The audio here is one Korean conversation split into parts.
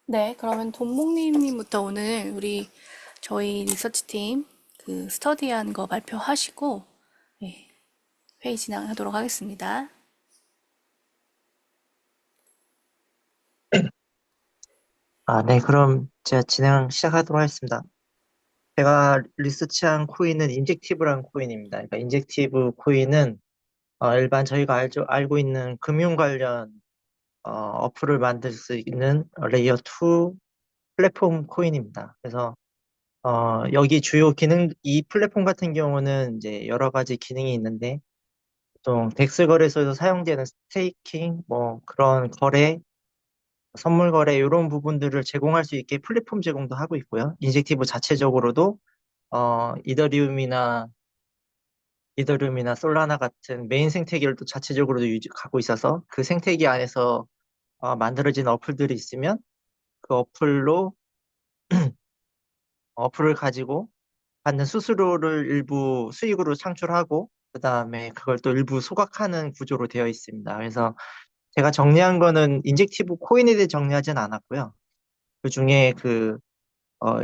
네, 그러면 돈목님부터 오늘 저희 리서치팀 스터디한 거 발표하시고, 네, 회의 진행하도록 하겠습니다. 네, 그럼 제가 진행 시작하도록 하겠습니다. 제가 리서치한 코인은 인젝티브라는 코인입니다. 그러니까 인젝티브 코인은 일반 저희가 알고 있는 금융 관련 어플을 만들 수 있는 레이어 2 플랫폼 코인입니다. 그래서 여기 주요 기능, 이 플랫폼 같은 경우는 이제 여러 가지 기능이 있는데 보통 덱스 거래소에서 사용되는 스테이킹, 뭐 그런 거래, 선물 거래 이런 부분들을 제공할 수 있게 플랫폼 제공도 하고 있고요. 인젝티브 자체적으로도 이더리움이나 솔라나 같은 메인 생태계를 또 자체적으로도 갖고 있어서 그 생태계 안에서 만들어진 어플들이 있으면 그 어플을 가지고 받는 수수료를 일부 수익으로 창출하고 그다음에 그걸 또 일부 소각하는 구조로 되어 있습니다. 그래서 제가 정리한 거는 인젝티브 코인에 대해 정리하진 않았고요. 그 중에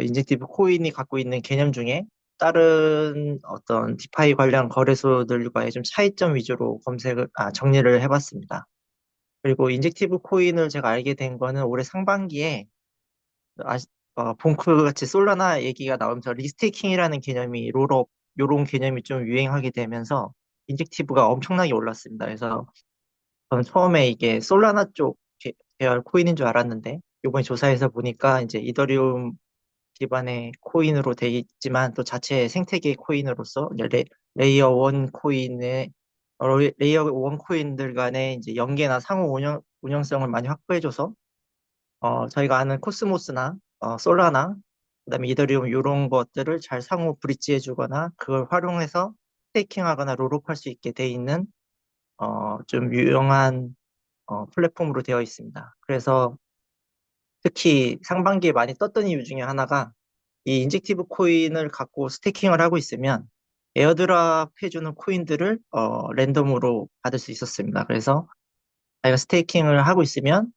인젝티브 코인이 갖고 있는 개념 중에 다른 어떤 디파이 관련 거래소들과의 좀 차이점 위주로 정리를 해봤습니다. 그리고 인젝티브 코인을 제가 알게 된 거는 올해 상반기에 아, 봉크 같이 솔라나 얘기가 나오면서 리스테이킹이라는 개념이 롤업, 요런 개념이 좀 유행하게 되면서 인젝티브가 엄청나게 올랐습니다. 그래서 저는 처음에 이게 솔라나 쪽 계열 코인인 줄 알았는데 이번에 조사해서 보니까 이제 이더리움 기반의 코인으로 돼 있지만 또 자체 생태계 코인으로서 이제 레이어 1 레이어 1 코인들 간의 이제 연계나 상호 운영성을 많이 확보해줘서 저희가 아는 코스모스나 솔라나 그다음에 이더리움 이런 것들을 잘 상호 브릿지해주거나 그걸 활용해서 스테이킹하거나 롤업할 수 있게 돼 있는 좀 유용한 플랫폼으로 되어 있습니다. 그래서 특히 상반기에 많이 떴던 이유 중에 하나가 이 인젝티브 코인을 갖고 스테이킹을 하고 있으면 에어드랍 해주는 코인들을 랜덤으로 받을 수 있었습니다. 그래서 자기가 스테이킹을 하고 있으면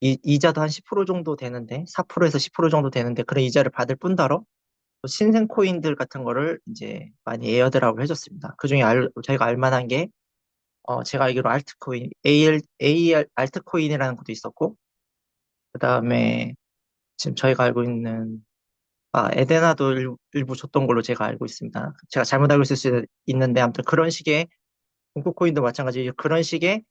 이자도 한 10% 정도 되는데 4%에서 10% 정도 되는데 그런 이자를 받을 뿐더러 또 신생 코인들 같은 거를 이제 많이 에어드랍을 해줬습니다. 그중에 저희가 알만한 게 제가 알기로 알트코인, AL 알트코인이라는 것도 있었고 그다음에 지금 저희가 알고 있는 에데나도 일부 줬던 걸로 제가 알고 있습니다. 제가 잘못 알고 있을 수 있는데, 아무튼 그런 식의, 공포코인도 마찬가지 그런 식의,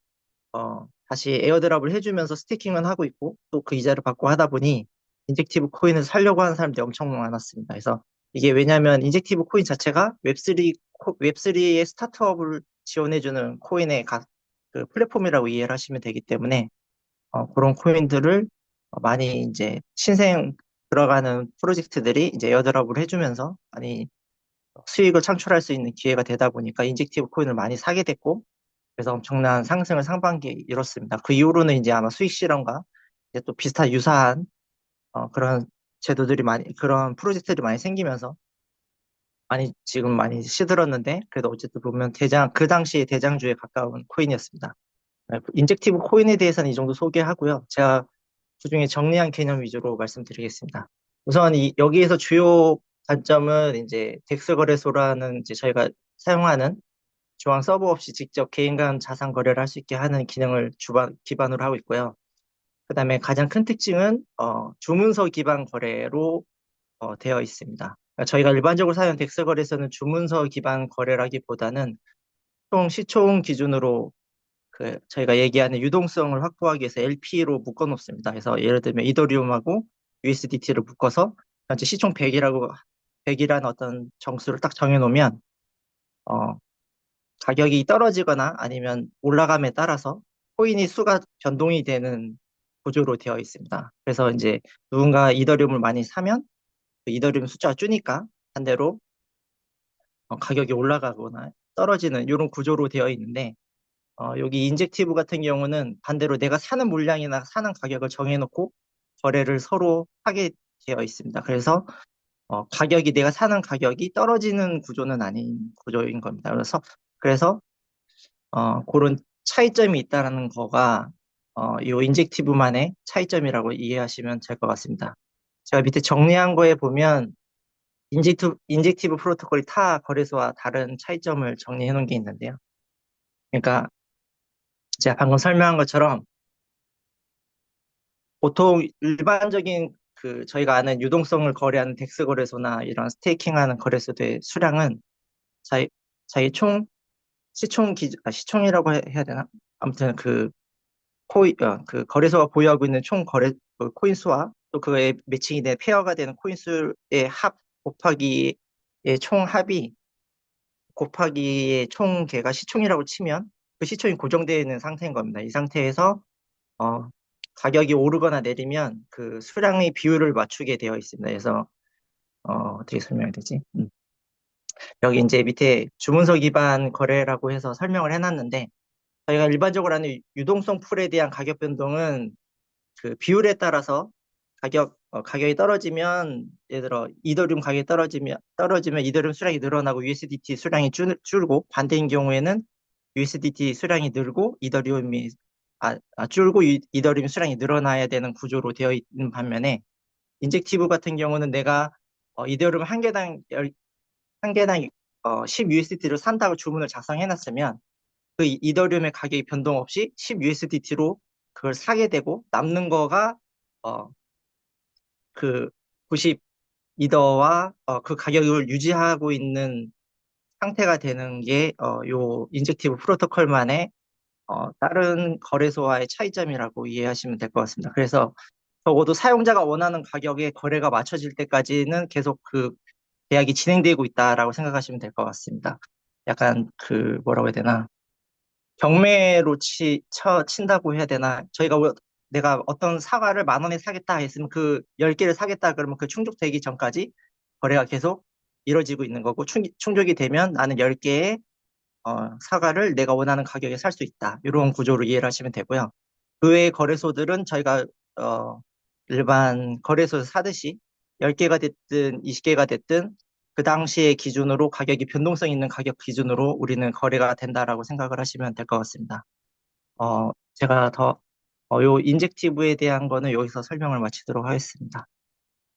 다시 에어드랍을 해주면서 스테이킹은 하고 있고, 또 그 이자를 받고 하다 보니, 인젝티브 코인을 살려고 하는 사람들이 엄청 많았습니다. 그래서 이게 왜냐면, 인젝티브 코인 자체가 웹3의 스타트업을 지원해주는 그 플랫폼이라고 이해를 하시면 되기 때문에, 그런 코인들을 많이 이제 신생 들어가는 프로젝트들이 이제 에어드랍을 해주면서 많이 수익을 창출할 수 있는 기회가 되다 보니까 인젝티브 코인을 많이 사게 됐고 그래서 엄청난 상승을 상반기에 이뤘습니다. 그 이후로는 이제 아마 수익 실현과 이제 또 비슷한 유사한 그런 그런 프로젝트들이 많이 생기면서 지금 많이 시들었는데 그래도 어쨌든 보면 그 당시에 대장주에 가까운 코인이었습니다. 인젝티브 코인에 대해서는 이 정도 소개하고요. 제가 그중에 정리한 개념 위주로 말씀드리겠습니다. 우선 여기에서 주요 단점은 이제 덱스 거래소라는 이제 저희가 사용하는 중앙 서버 없이 직접 개인 간 자산 거래를 할 수 있게 하는 기능을 기반으로 하고 있고요. 그다음에 가장 큰 특징은 주문서 기반 거래로 되어 있습니다. 그러니까 저희가 일반적으로 사용하는 덱스 거래소는 주문서 기반 거래라기보다는 총 시총 기준으로 저희가 얘기하는 유동성을 확보하기 위해서 LP로 묶어 놓습니다. 그래서 예를 들면 이더리움하고 USDT를 묶어서 현재 시총 100이라는 어떤 정수를 딱 정해 놓으면 어, 가격이 떨어지거나 아니면 올라감에 따라서 코인이 수가 변동이 되는 구조로 되어 있습니다. 그래서 이제 누군가 이더리움을 많이 사면 그 이더리움 숫자가 주니까 반대로 가격이 올라가거나 떨어지는 이런 구조로 되어 있는데 여기 인젝티브 같은 경우는 반대로 내가 사는 물량이나 사는 가격을 정해놓고 거래를 서로 하게 되어 있습니다. 그래서 내가 사는 가격이 떨어지는 구조는 아닌 구조인 겁니다. 그래서 그런 차이점이 있다는 거가 이 인젝티브만의 차이점이라고 이해하시면 될 것 같습니다. 제가 밑에 정리한 거에 보면 인젝티브 프로토콜이 타 거래소와 다른 차이점을 정리해 놓은 게 있는데요. 그러니까 제가 방금 설명한 것처럼 보통 일반적인 저희가 아는 유동성을 거래하는 덱스 거래소나 이런 스테이킹하는 거래소들의 수량은 자기, 자기 시총이라고 해야 되나? 아무튼 그 거래소가 보유하고 있는 총 그 코인 수와 또 그에 매칭이 된 페어가 되는 코인 수의 합 곱하기의 총 합이 곱하기의 총 개가 시총이라고 치면 그 시총이 고정되어 있는 상태인 겁니다. 이 상태에서 어, 가격이 오르거나 내리면 그 수량의 비율을 맞추게 되어 있습니다. 그래서 어떻게 설명해야 되지? 여기 이제 밑에 주문서 기반 거래라고 해서 설명을 해놨는데 저희가 일반적으로 하는 유동성 풀에 대한 가격 변동은 그 비율에 따라서 가격이 떨어지면 예를 들어 이더리움 가격이 떨어지면 이더리움 수량이 늘어나고 USDT 수량이 줄고 반대인 경우에는 USDT 수량이 늘고 이더리움이 줄고 이더리움 수량이 늘어나야 되는 구조로 되어 있는 반면에 인젝티브 같은 경우는 내가 이더리움 한 개당 10 USDT를 산다고 주문을 작성해 놨으면 그 이더리움의 가격이 변동 없이 10 USDT로 그걸 사게 되고 남는 거가 어, 그 90 이더와 그 가격을 유지하고 있는 상태가 되는 게 요 인젝티브 프로토콜만의 다른 거래소와의 차이점이라고 이해하시면 될 것 같습니다. 그래서 적어도 사용자가 원하는 가격에 거래가 맞춰질 때까지는 계속 그 계약이 진행되고 있다라고 생각하시면 될 것 같습니다. 약간 뭐라고 해야 되나 경매로 친다고 해야 되나? 내가 어떤 사과를 10,000원에 사겠다 했으면 그 10개를 사겠다 그러면 그 충족되기 전까지 거래가 계속 이루어지고 있는 거고 충족이 되면 나는 10개의 사과를 내가 원하는 가격에 살 수 있다. 이런 구조로 이해를 하시면 되고요. 그 외의 거래소들은 저희가 어, 일반 거래소에서 사듯이 10개가 됐든 20개가 됐든 그 당시의 기준으로 가격이 변동성 있는 가격 기준으로 우리는 거래가 된다라고 생각을 하시면 될 것 같습니다. 제가 요 인젝티브에 대한 거는 여기서 설명을 마치도록 하겠습니다.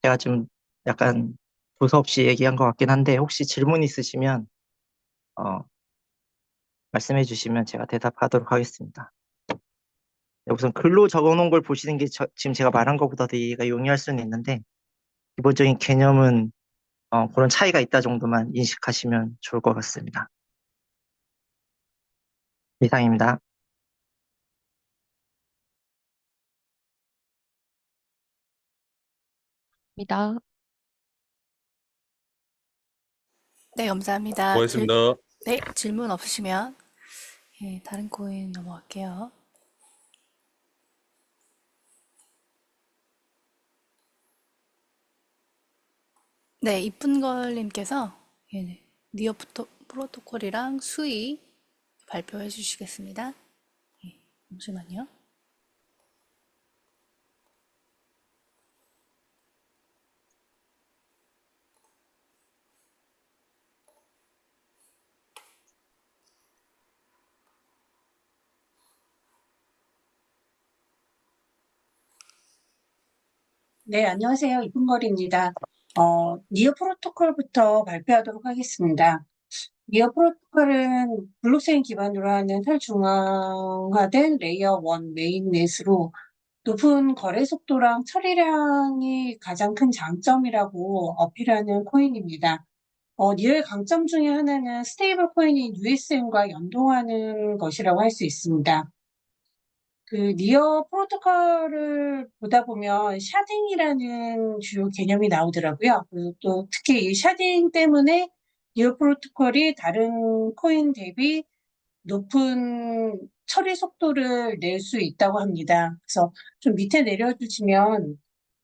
제가 좀 약간 두서없이 얘기한 것 같긴 한데 혹시 질문 있으시면 어, 말씀해 주시면 제가 대답하도록 하겠습니다. 우선 글로 적어 놓은 걸 보시는 게 지금 제가 말한 것보다 더 이해가 용이할 수는 있는데 기본적인 개념은 그런 차이가 있다 정도만 인식하시면 좋을 것 같습니다. 이상입니다. 입니다. 네, 감사합니다. 고맙습니다. 네, 질문 없으시면 예, 다른 코인 넘어갈게요. 네, 이쁜걸님께서 예, 니어 프로토콜이랑 수위 발표해 주시겠습니다. 예, 잠시만요. 네, 안녕하세요. 이쁜거리입니다. 니어 프로토콜부터 발표하도록 하겠습니다. 니어 프로토콜은 블록체인 기반으로 하는 탈중앙화된 레이어 1 메인넷으로 높은 거래 속도랑 처리량이 가장 큰 장점이라고 어필하는 코인입니다. 니어의 강점 중에 하나는 스테이블 코인인 USM과 연동하는 것이라고 할 수 있습니다. 니어 프로토콜을 보다 보면 샤딩이라는 주요 개념이 나오더라고요. 그리고 또 특히 이 샤딩 때문에 니어 프로토콜이 다른 코인 대비 높은 처리 속도를 낼 수 있다고 합니다. 그래서 좀 밑에 내려주시면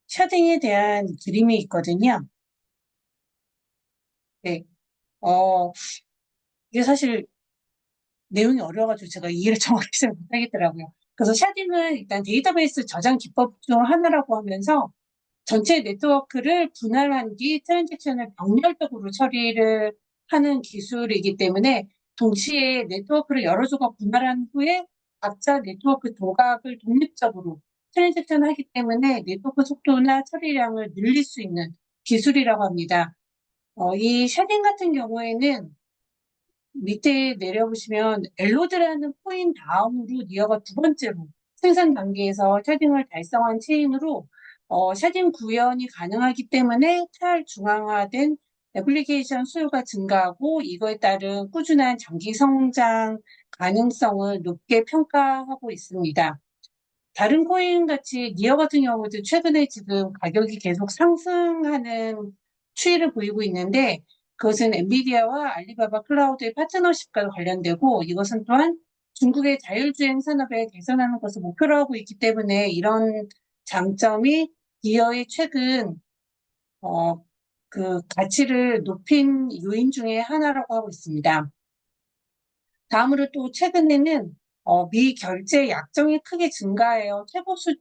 샤딩에 대한 그림이 있거든요. 네. 어, 이게 사실 내용이 어려워가지고 제가 이해를 정확히 잘 못하겠더라고요. 그래서 샤딩은 일단 데이터베이스 저장 기법 중 하나라고 하면서 전체 네트워크를 분할한 뒤 트랜잭션을 병렬적으로 처리를 하는 기술이기 때문에 동시에 네트워크를 여러 조각 분할한 후에 각자 네트워크 조각을 독립적으로 트랜잭션을 하기 때문에 네트워크 속도나 처리량을 늘릴 수 있는 기술이라고 합니다. 이 쉐딩 같은 경우에는 밑에 내려보시면 엘로드라는 코인 다음으로 니어가 두 번째로 생산 단계에서 쉐딩을 달성한 체인으로 쉐딩 구현이 가능하기 때문에 탈중앙화된 애플리케이션 수요가 증가하고 이거에 따른 꾸준한 장기 성장 가능성을 높게 평가하고 있습니다. 다른 코인 같이 니어 같은 경우도 최근에 지금 가격이 계속 상승하는 추이를 보이고 있는데 그것은 엔비디아와 알리바바 클라우드의 파트너십과 관련되고 이것은 또한 중국의 자율주행 산업에 개선하는 것을 목표로 하고 있기 때문에 이런 장점이 니어의 최근 그 가치를 높인 요인 중에 하나라고 하고 있습니다. 다음으로 또 최근에는 미 결제 약정이 크게 증가해요.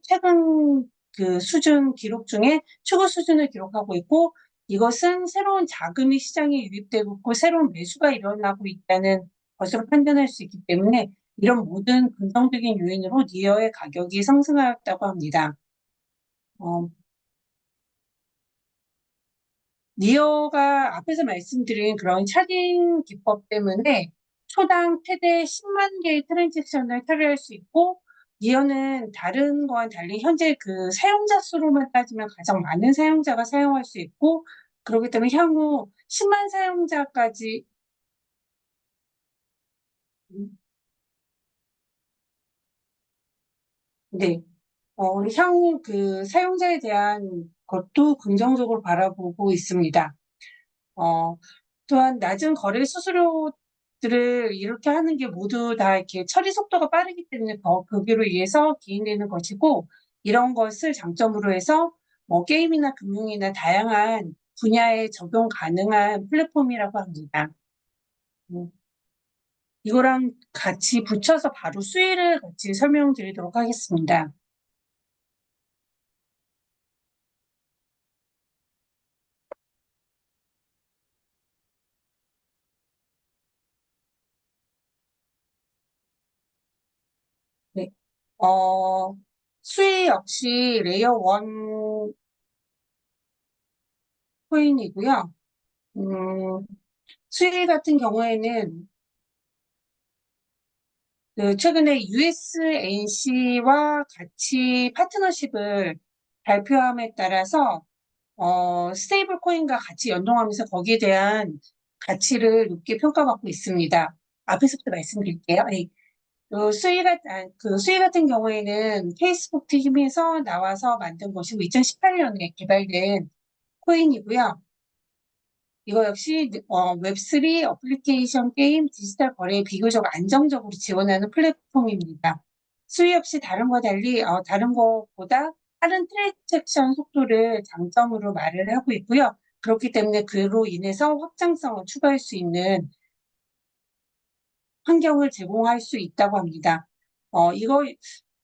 최근 그 수준 기록 중에 최고 수준을 기록하고 있고 이것은 새로운 자금이 시장에 유입되고 있고 새로운 매수가 일어나고 있다는 것으로 판단할 수 있기 때문에 이런 모든 긍정적인 요인으로 니어의 가격이 상승하였다고 합니다. 니어가 앞에서 말씀드린 그런 차딩 기법 때문에 초당 최대 10만 개의 트랜잭션을 처리할 수 있고, 니어는 다른 거와는 달리 현재 그 사용자 수로만 따지면 가장 많은 사용자가 사용할 수 있고, 그렇기 때문에 향후 10만 사용자까지, 네, 향후 그 사용자에 대한 것도 긍정적으로 바라보고 있습니다. 어, 또한 낮은 거래 수수료들을 이렇게 하는 게 모두 다 이렇게 처리 속도가 빠르기 때문에 더 그기로 인해서 기인되는 것이고 이런 것을 장점으로 해서 뭐 게임이나 금융이나 다양한 분야에 적용 가능한 플랫폼이라고 합니다. 음, 이거랑 같이 붙여서 바로 수위를 같이 설명드리도록 하겠습니다. 네. 수위 역시 레이어 1 코인이고요. 수위 같은 경우에는 그 최근에 USNC와 같이 파트너십을 발표함에 따라서 스테이블 코인과 같이 연동하면서 거기에 대한 가치를 높게 평가받고 있습니다. 앞에서부터 말씀드릴게요. 네. 그 수위 같은 경우에는 페이스북 팀에서 나와서 만든 것이고 2018년에 개발된 코인이고요. 이거 역시 웹3 어플리케이션 게임 디지털 거래에 비교적 안정적으로 지원하는 플랫폼입니다. 수위 역시 다른 것과 달리 다른 것보다 빠른 트랜잭션 속도를 장점으로 말을 하고 있고요. 그렇기 때문에 그로 인해서 확장성을 추가할 수 있는 환경을 제공할 수 있다고 합니다.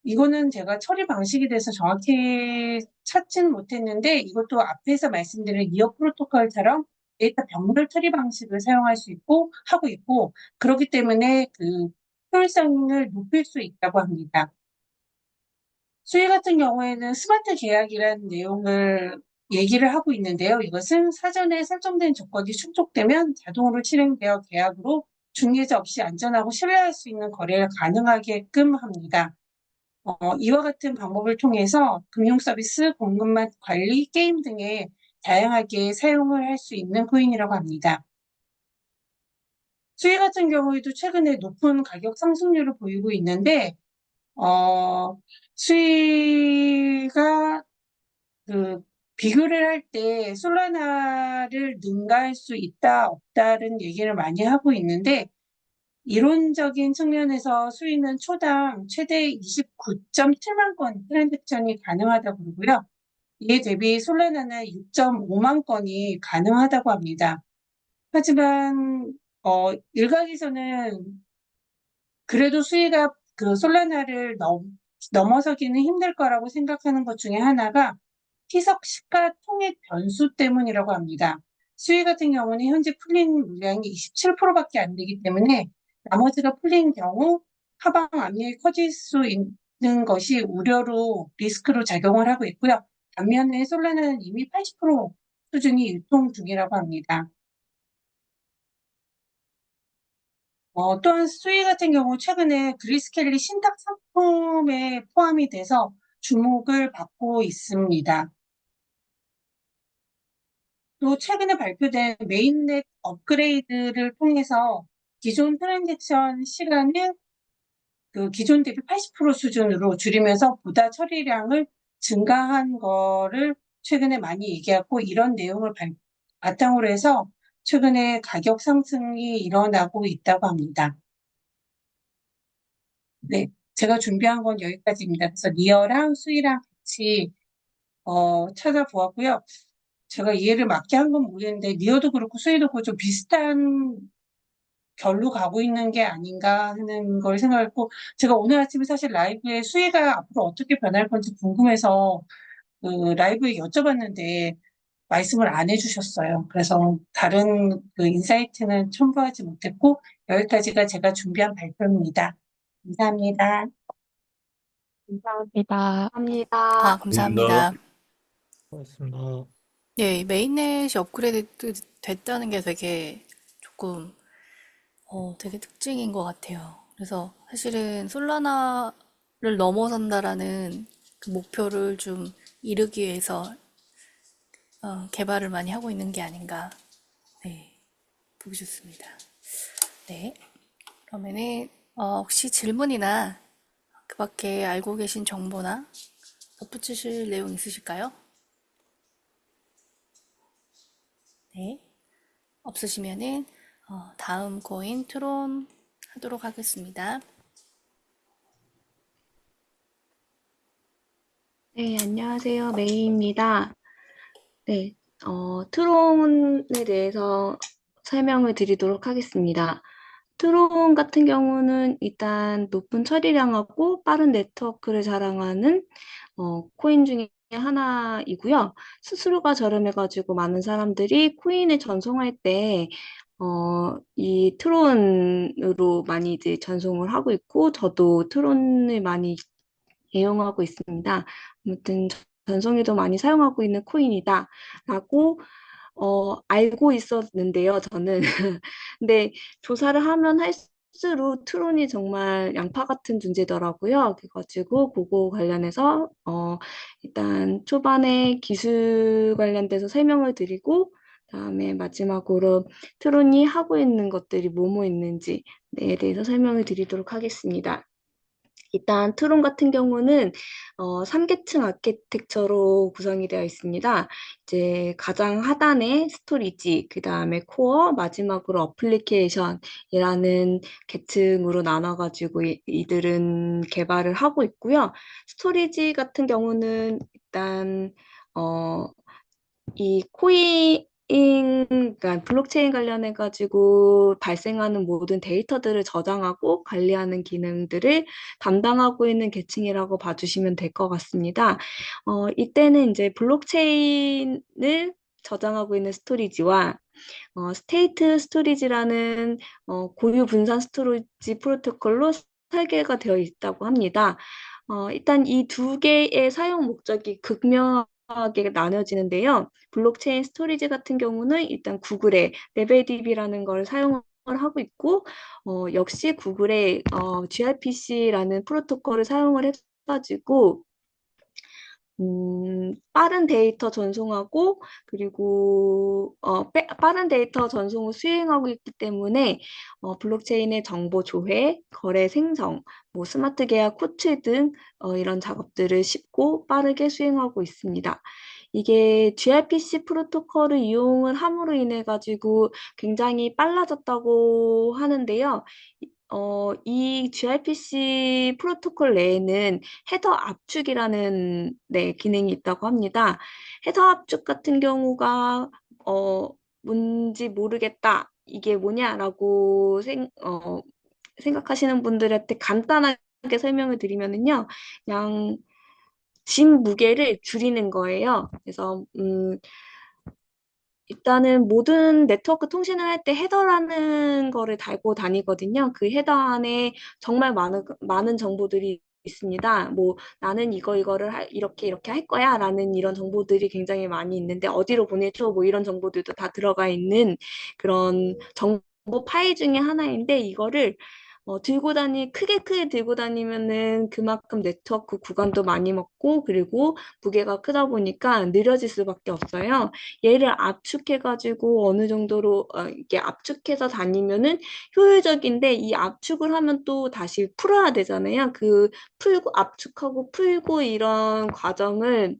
이거는 제가 처리 방식에 대해서 정확히 찾지는 못했는데 이것도 앞에서 말씀드린 이어 프로토콜처럼 데이터 병렬 처리 방식을 사용할 수 있고 하고 있고 그렇기 때문에 그 효율성을 높일 수 있다고 합니다. 수위 같은 경우에는 스마트 계약이라는 내용을 얘기를 하고 있는데요. 이것은 사전에 설정된 조건이 충족되면 자동으로 실행되어 계약으로 중개자 없이 안전하고 신뢰할 수 있는 거래를 가능하게끔 합니다. 이와 같은 방법을 통해서 금융 서비스, 공급망 관리, 게임 등에 다양하게 사용을 할 수 있는 코인이라고 합니다. 수위 같은 경우에도 최근에 높은 가격 상승률을 보이고 있는데, 수위가 그 비교를 할 때 솔라나를 능가할 수 있다, 없다는 얘기를 많이 하고 있는데, 이론적인 측면에서 수위는 초당 최대 29.7만 건 트랜잭션이 가능하다고 그러고요. 이에 대비 솔라나는 6.5만 건이 가능하다고 합니다. 하지만 일각에서는 그래도 수위가 그 솔라나를 넘어서기는 힘들 거라고 생각하는 것 중에 하나가 희석 시가 통액 변수 때문이라고 합니다. 수위 같은 경우는 현재 풀린 물량이 27%밖에 안 되기 때문에 나머지가 풀린 경우 하방 압력이 커질 수 있는 것이 우려로 리스크로 작용을 하고 있고요. 반면에 솔라나는 이미 80% 수준이 유통 중이라고 합니다. 또한 수위 같은 경우 최근에 그리스켈리 신탁 상품에 포함이 돼서 주목을 받고 있습니다. 또 최근에 발표된 메인넷 업그레이드를 통해서 기존 트랜잭션 시간을 그 기존 대비 80% 수준으로 줄이면서 보다 처리량을 증가한 거를 최근에 많이 얘기하고 이런 내용을 바탕으로 해서 최근에 가격 상승이 일어나고 있다고 합니다. 네, 제가 준비한 건 여기까지입니다. 그래서 리어랑 수위랑 같이 찾아보았고요. 제가 이해를 맞게 한 건 모르겠는데 리어도 그렇고 수위도 그렇고 좀 비슷한 결로 가고 있는 게 아닌가 하는 걸 생각했고 제가 오늘 아침에 사실 라이브에 수위가 앞으로 어떻게 변할 건지 궁금해서 그 라이브에 여쭤봤는데 말씀을 안 해주셨어요. 그래서 다른 그 인사이트는 첨부하지 못했고 여기까지가 제가 준비한 발표입니다. 감사합니다. 감사합니다. 아, 감사합니다. 감사합니다. 고맙습니다. 예, 이 메인넷이 업그레이드 됐다는 게 되게 조금, 되게 특징인 것 같아요. 그래서 사실은 솔라나를 넘어선다라는 그 목표를 좀 이루기 위해서 개발을 많이 하고 있는 게 아닌가, 네, 보기 좋습니다. 네, 그러면은 혹시 질문이나 그 밖에 알고 계신 정보나 덧붙이실 내용 있으실까요? 네, 없으시면은 다음 코인 트론 하도록 하겠습니다. 네, 안녕하세요. 메이입니다. 네, 트론에 대해서 설명을 드리도록 하겠습니다. 트론 같은 경우는 일단 높은 처리량하고 빠른 네트워크를 자랑하는 코인 중에 하나이고요. 수수료가 저렴해가지고 많은 사람들이 코인을 전송할 때 이 트론으로 많이 이제 전송을 하고 있고, 저도 트론을 많이 애용하고 있습니다. 아무튼 전송에도 많이 사용하고 있는 코인이다라고 알고 있었는데요, 저는. 근데 조사를 하면 할수록 트론이 정말 양파 같은 존재더라고요. 그래가지고 그거 관련해서 일단 초반에 기술 관련돼서 설명을 드리고 그다음에 마지막으로 트론이 하고 있는 것들이 뭐뭐 있는지에 대해서 설명을 드리도록 하겠습니다. 일단 트론 같은 경우는 3계층 아키텍처로 구성이 되어 있습니다. 이제 가장 하단에 스토리지, 그 다음에 코어, 마지막으로 어플리케이션이라는 계층으로 나눠가지고 이들은 개발을 하고 있고요. 스토리지 같은 경우는 일단 이 그러니까 블록체인 관련해가지고 발생하는 모든 데이터들을 저장하고 관리하는 기능들을 담당하고 있는 계층이라고 봐주시면 될 것 같습니다. 이때는 이제 블록체인을 저장하고 있는 스토리지와 스테이트 스토리지라는 고유 분산 스토리지 프로토콜로 설계가 되어 있다고 합니다. 일단 이 두 개의 사용 목적이 극명하게 나눠지는데요. 블록체인 스토리지 같은 경우는 일단 구글의 레벨DB라는 걸 사용을 하고 있고, 역시 구글의 gRPC라는 프로토콜을 사용을 해가지고 빠른 데이터 전송하고 그리고 빠른 데이터 전송을 수행하고 있기 때문에 블록체인의 정보 조회, 거래 생성, 뭐 스마트 계약 호출 등 이런 작업들을 쉽고 빠르게 수행하고 있습니다. 이게 gRPC 프로토콜을 이용을 함으로 인해 가지고 굉장히 빨라졌다고 하는데요. 이 gRPC 프로토콜 내에는 헤더 압축이라는 기능이 있다고 합니다. 헤더 압축 같은 경우가 뭔지 모르겠다. 이게 뭐냐라고 생각하시는 분들한테 간단하게 설명을 드리면은요. 그냥 짐 무게를 줄이는 거예요. 그래서 일단은 모든 네트워크 통신을 할 때 헤더라는 거를 달고 다니거든요. 그 헤더 안에 정말 많은 정보들이 있습니다. 뭐 나는 이거를 이렇게 할 거야 라는 이런 정보들이 굉장히 많이 있는데 어디로 보내줘 뭐 이런 정보들도 다 들어가 있는 그런 정보 파일 중에 하나인데 이거를 크게 들고 다니면은 그만큼 네트워크 구간도 많이 먹고, 그리고 무게가 크다 보니까 느려질 수밖에 없어요. 얘를 압축해가지고 어느 정도로, 이렇게 압축해서 다니면은 효율적인데, 이 압축을 하면 또 다시 풀어야 되잖아요. 압축하고 풀고 이런 과정을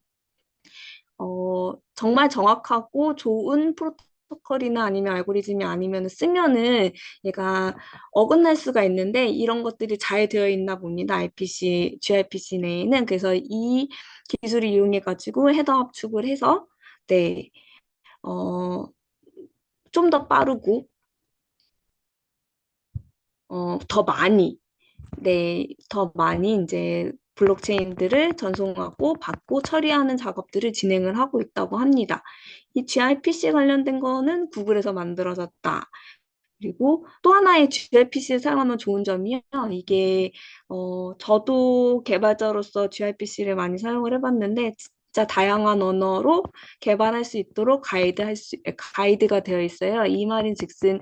정말 정확하고 좋은 프로토콜이나 아니면 알고리즘이 아니면 쓰면은 얘가 어긋날 수가 있는데 이런 것들이 잘 되어 있나 봅니다. gRPC 내에는. 그래서 이 기술을 이용해 가지고 헤더 압축을 해서 네, 좀 더 빠르고 더 많이 네, 더 많이 이제 블록체인들을 전송하고 받고 처리하는 작업들을 진행을 하고 있다고 합니다. 이 gRPC 관련된 거는 구글에서 만들어졌다. 그리고 또 하나의 gRPC를 사용하면 좋은 점이요. 이게 저도 개발자로서 gRPC를 많이 사용을 해봤는데 진짜 다양한 언어로 개발할 수 있도록 가이드가 되어 있어요. 이 말인즉슨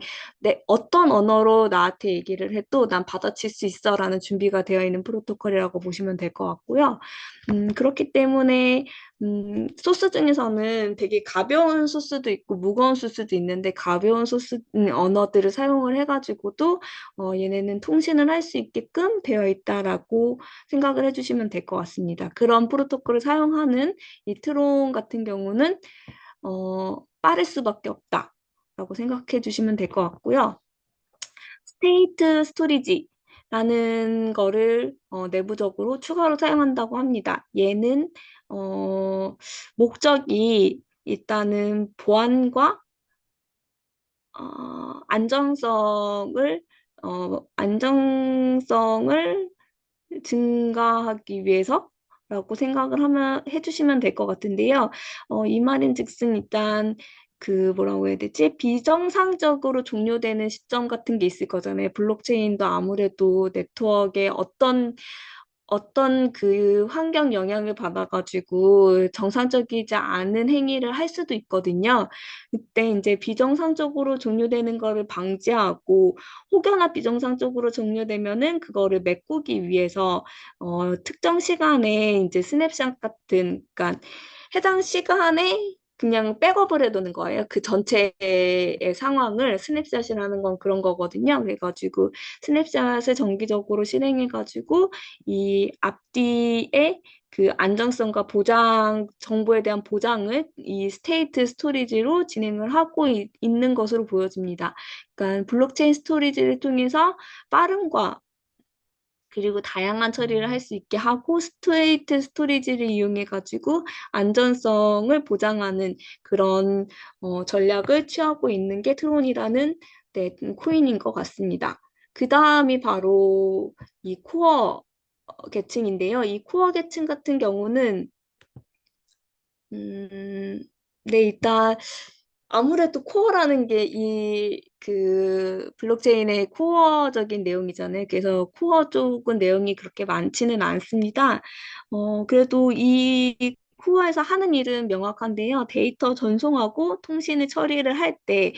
어떤 언어로 나한테 얘기를 해도 난 받아칠 수 있어라는 준비가 되어 있는 프로토콜이라고 보시면 될 것 같고요. 그렇기 때문에 소스 중에서는 되게 가벼운 소스도 있고 무거운 소스도 있는데 가벼운 소스 언어들을 사용을 해가지고도 얘네는 통신을 할 수 있게끔 되어 있다라고 생각을 해주시면 될 것 같습니다. 그런 프로토콜을 사용하는 이 트론 같은 경우는 빠를 수밖에 없다라고 생각해 주시면 될 것 같고요. 스테이트 스토리지라는 거를 내부적으로 추가로 사용한다고 합니다. 얘는 목적이 일단은 보안과 안정성을 증가하기 위해서라고 생각을 해주시면 될 것 같은데요. 이 말인즉슨 일단 뭐라고 해야 되지? 비정상적으로 종료되는 시점 같은 게 있을 거잖아요. 블록체인도 아무래도 네트워크에 어떤 그 환경 영향을 받아가지고 정상적이지 않은 행위를 할 수도 있거든요. 그때 이제 비정상적으로 종료되는 거를 방지하고 혹여나 비정상적으로 종료되면은 그거를 메꾸기 위해서 특정 시간에 이제 스냅샷 같은, 그러니까 해당 시간에 그냥 백업을 해두는 거예요. 그 전체의 상황을 스냅샷이라는 건 그런 거거든요. 그래가지고 스냅샷을 정기적으로 실행해가지고 이 앞뒤의 그 안정성과 정보에 대한 보장을 이 스테이트 스토리지로 진행을 하고 있는 것으로 보여집니다. 그러니까 블록체인 스토리지를 통해서 빠름과 그리고 다양한 처리를 할 수 있게 하고 스테이트 스토리지를 이용해 가지고 안전성을 보장하는 그런 전략을 취하고 있는 게 트론이라는 네, 코인인 것 같습니다. 그 다음이 바로 이 코어 계층인데요. 이 코어 계층 같은 경우는 네, 일단 아무래도 코어라는 게 블록체인의 코어적인 내용이잖아요. 그래서 코어 쪽은 내용이 그렇게 많지는 않습니다. 그래도 이 코어에서 하는 일은 명확한데요. 데이터 전송하고 통신을 처리를 할 때,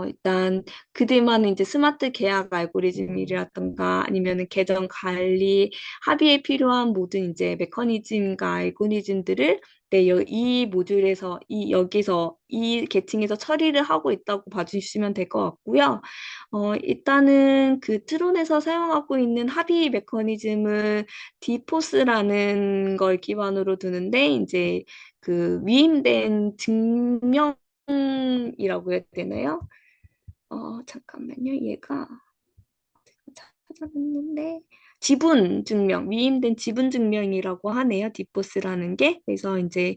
일단 그들만의 이제 스마트 계약 알고리즘이라든가 아니면은 계정 관리, 합의에 필요한 모든 이제 메커니즘과 알고리즘들을 네, 이 모듈에서, 여기서, 이 계층에서 처리를 하고 있다고 봐주시면 될 것 같고요. 일단은 그 트론에서 사용하고 있는 합의 메커니즘은 디포스라는 걸 기반으로 두는데, 이제 그 위임된 증명이라고 해야 되나요? 잠깐만요. 얘가 찾아봤는데 위임된 지분 증명이라고 하네요. 디포스라는 게. 그래서 이제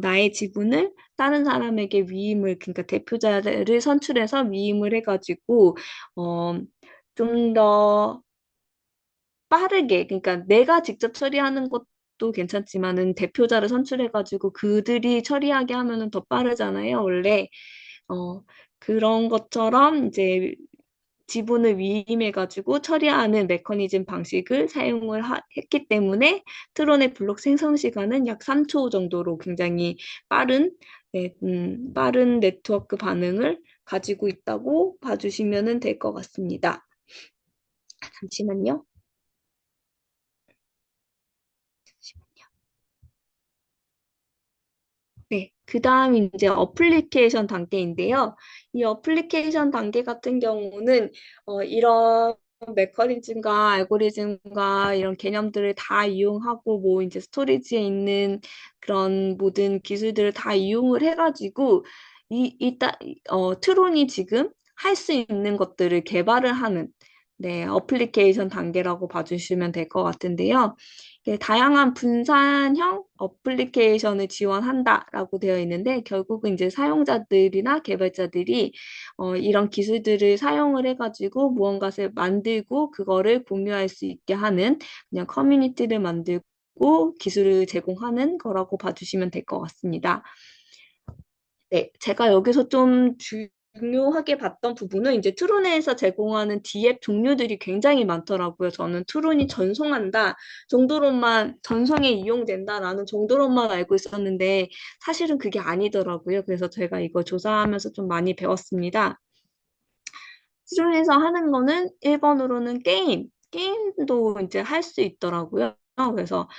나의 지분을 다른 사람에게 그러니까 대표자를 선출해서 위임을 해가지고 좀 더 빠르게, 그러니까 내가 직접 처리하는 것도 괜찮지만은 대표자를 선출해가지고 그들이 처리하게 하면은 더 빠르잖아요, 원래. 어, 그런 것처럼 이제 지분을 위임해가지고 처리하는 메커니즘 방식을 했기 때문에 트론의 블록 생성 시간은 약 3초 정도로 굉장히 빠른, 빠른 네트워크 반응을 가지고 있다고 봐주시면 될 것 같습니다. 잠시만요. 네, 그 다음 이제 어플리케이션 단계인데요. 이 어플리케이션 단계 같은 경우는 이런 메커니즘과 알고리즘과 이런 개념들을 다 이용하고 뭐 이제 스토리지에 있는 그런 모든 기술들을 다 이용을 해가지고 트론이 지금 할 수 있는 것들을 개발을 하는 어플리케이션 단계라고 봐주시면 될 것 같은데요. 다양한 분산형 어플리케이션을 지원한다라고 되어 있는데 결국은 이제 사용자들이나 개발자들이 이런 기술들을 사용을 해가지고 무언가를 만들고 그거를 공유할 수 있게 하는 그냥 커뮤니티를 만들고 기술을 제공하는 거라고 봐주시면 될 것 같습니다. 네, 제가 여기서 좀 중요하게 봤던 부분은 이제 트론에서 제공하는 D앱 종류들이 굉장히 많더라고요. 저는 트론이 전송한다 정도로만, 전송에 이용된다라는 정도로만 알고 있었는데 사실은 그게 아니더라고요. 그래서 제가 이거 조사하면서 좀 많이 배웠습니다. 트론에서 하는 거는 1번으로는 게임도 이제 할 수 있더라고요. 그래서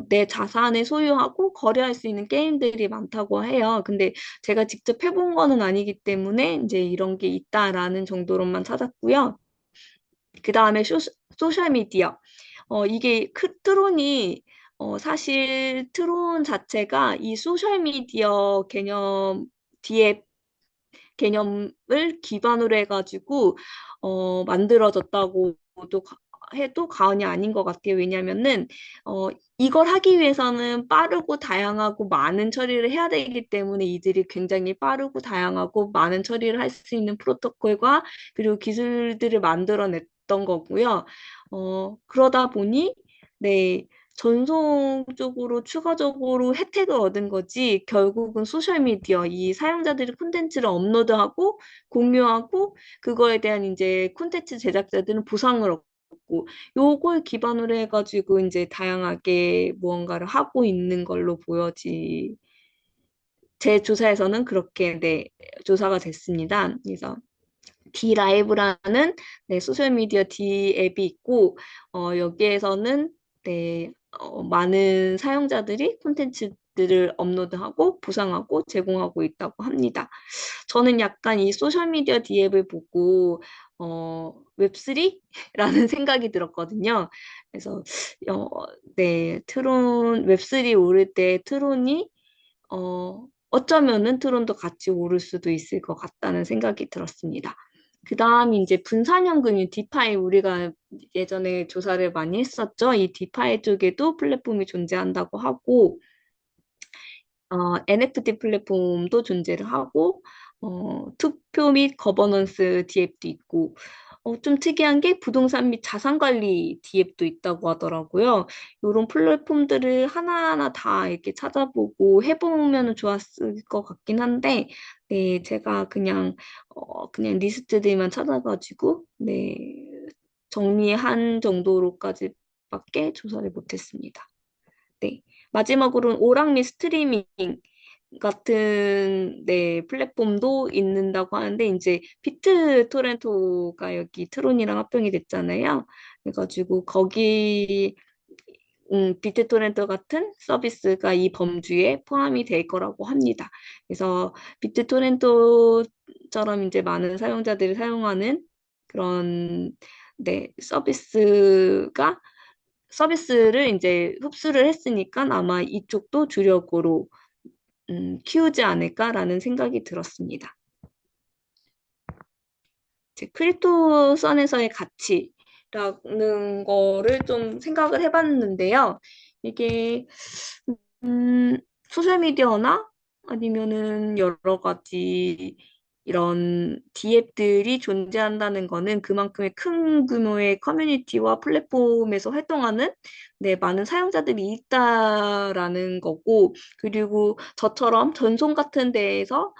내 자산을 소유하고 거래할 수 있는 게임들이 많다고 해요. 근데 제가 직접 해본 거는 아니기 때문에 이제 이런 게 있다라는 정도로만 찾았고요. 그 다음에 소셜 미디어. 이게 트론이 사실 트론 자체가 이 소셜 미디어 개념 뒤에 개념을 기반으로 해가지고 만들어졌다고도 해도 과언이 아닌 것 같아요. 왜냐면은 이걸 하기 위해서는 빠르고 다양하고 많은 처리를 해야 되기 때문에 이들이 굉장히 빠르고 다양하고 많은 처리를 할 수 있는 프로토콜과 그리고 기술들을 만들어냈던 거고요. 그러다 보니 네. 전송적으로 추가적으로 혜택을 얻은 거지 결국은 소셜미디어 이 사용자들이 콘텐츠를 업로드하고 공유하고 그거에 대한 이제 콘텐츠 제작자들은 보상을 얻고 요걸 기반으로 해가지고 이제 다양하게 무언가를 하고 있는 걸로 제 조사에서는 그렇게 조사가 됐습니다. 그래서 D라이브라는 소셜미디어 D 앱이 있고 여기에서는 많은 사용자들이 콘텐츠들을 업로드하고 보상하고 제공하고 있다고 합니다. 저는 약간 이 소셜미디어 D 앱을 보고 웹3라는 생각이 들었거든요. 그래서 트론 웹3 오를 때 트론이 어쩌면은 트론도 같이 오를 수도 있을 것 같다는 생각이 들었습니다. 그 다음이 이제 분산형 금융 디파이 우리가 예전에 조사를 많이 했었죠. 이 디파이 쪽에도 플랫폼이 존재한다고 하고 NFT 플랫폼도 존재를 하고 투표 및 거버넌스 디앱도 있고 좀 특이한 게 부동산 및 자산 관리 디앱도 있다고 하더라고요. 이런 플랫폼들을 하나하나 다 이렇게 찾아보고 해보면 좋았을 것 같긴 한데, 네, 제가 그냥 리스트들만 찾아가지고, 네, 정리한 정도로까지밖에 조사를 못했습니다. 네. 마지막으로는 오락 및 스트리밍 같은 플랫폼도 있는다고 하는데 이제 비트 토렌토가 여기 트론이랑 합병이 됐잖아요. 그래가지고 거기 비트 토렌토 같은 서비스가 이 범주에 포함이 될 거라고 합니다. 그래서 비트 토렌토처럼 이제 많은 사용자들이 사용하는 그런 서비스를 이제 흡수를 했으니까 아마 이쪽도 주력으로 키우지 않을까라는 생각이 들었습니다. 이제 크립토선에서의 가치라는 거를 좀 생각을 해봤는데요. 이게 소셜미디어나 아니면은 여러 가지 이런 D앱들이 존재한다는 거는 그만큼의 큰 규모의 커뮤니티와 플랫폼에서 활동하는 많은 사용자들이 있다라는 거고, 그리고 저처럼 전송 같은 데에서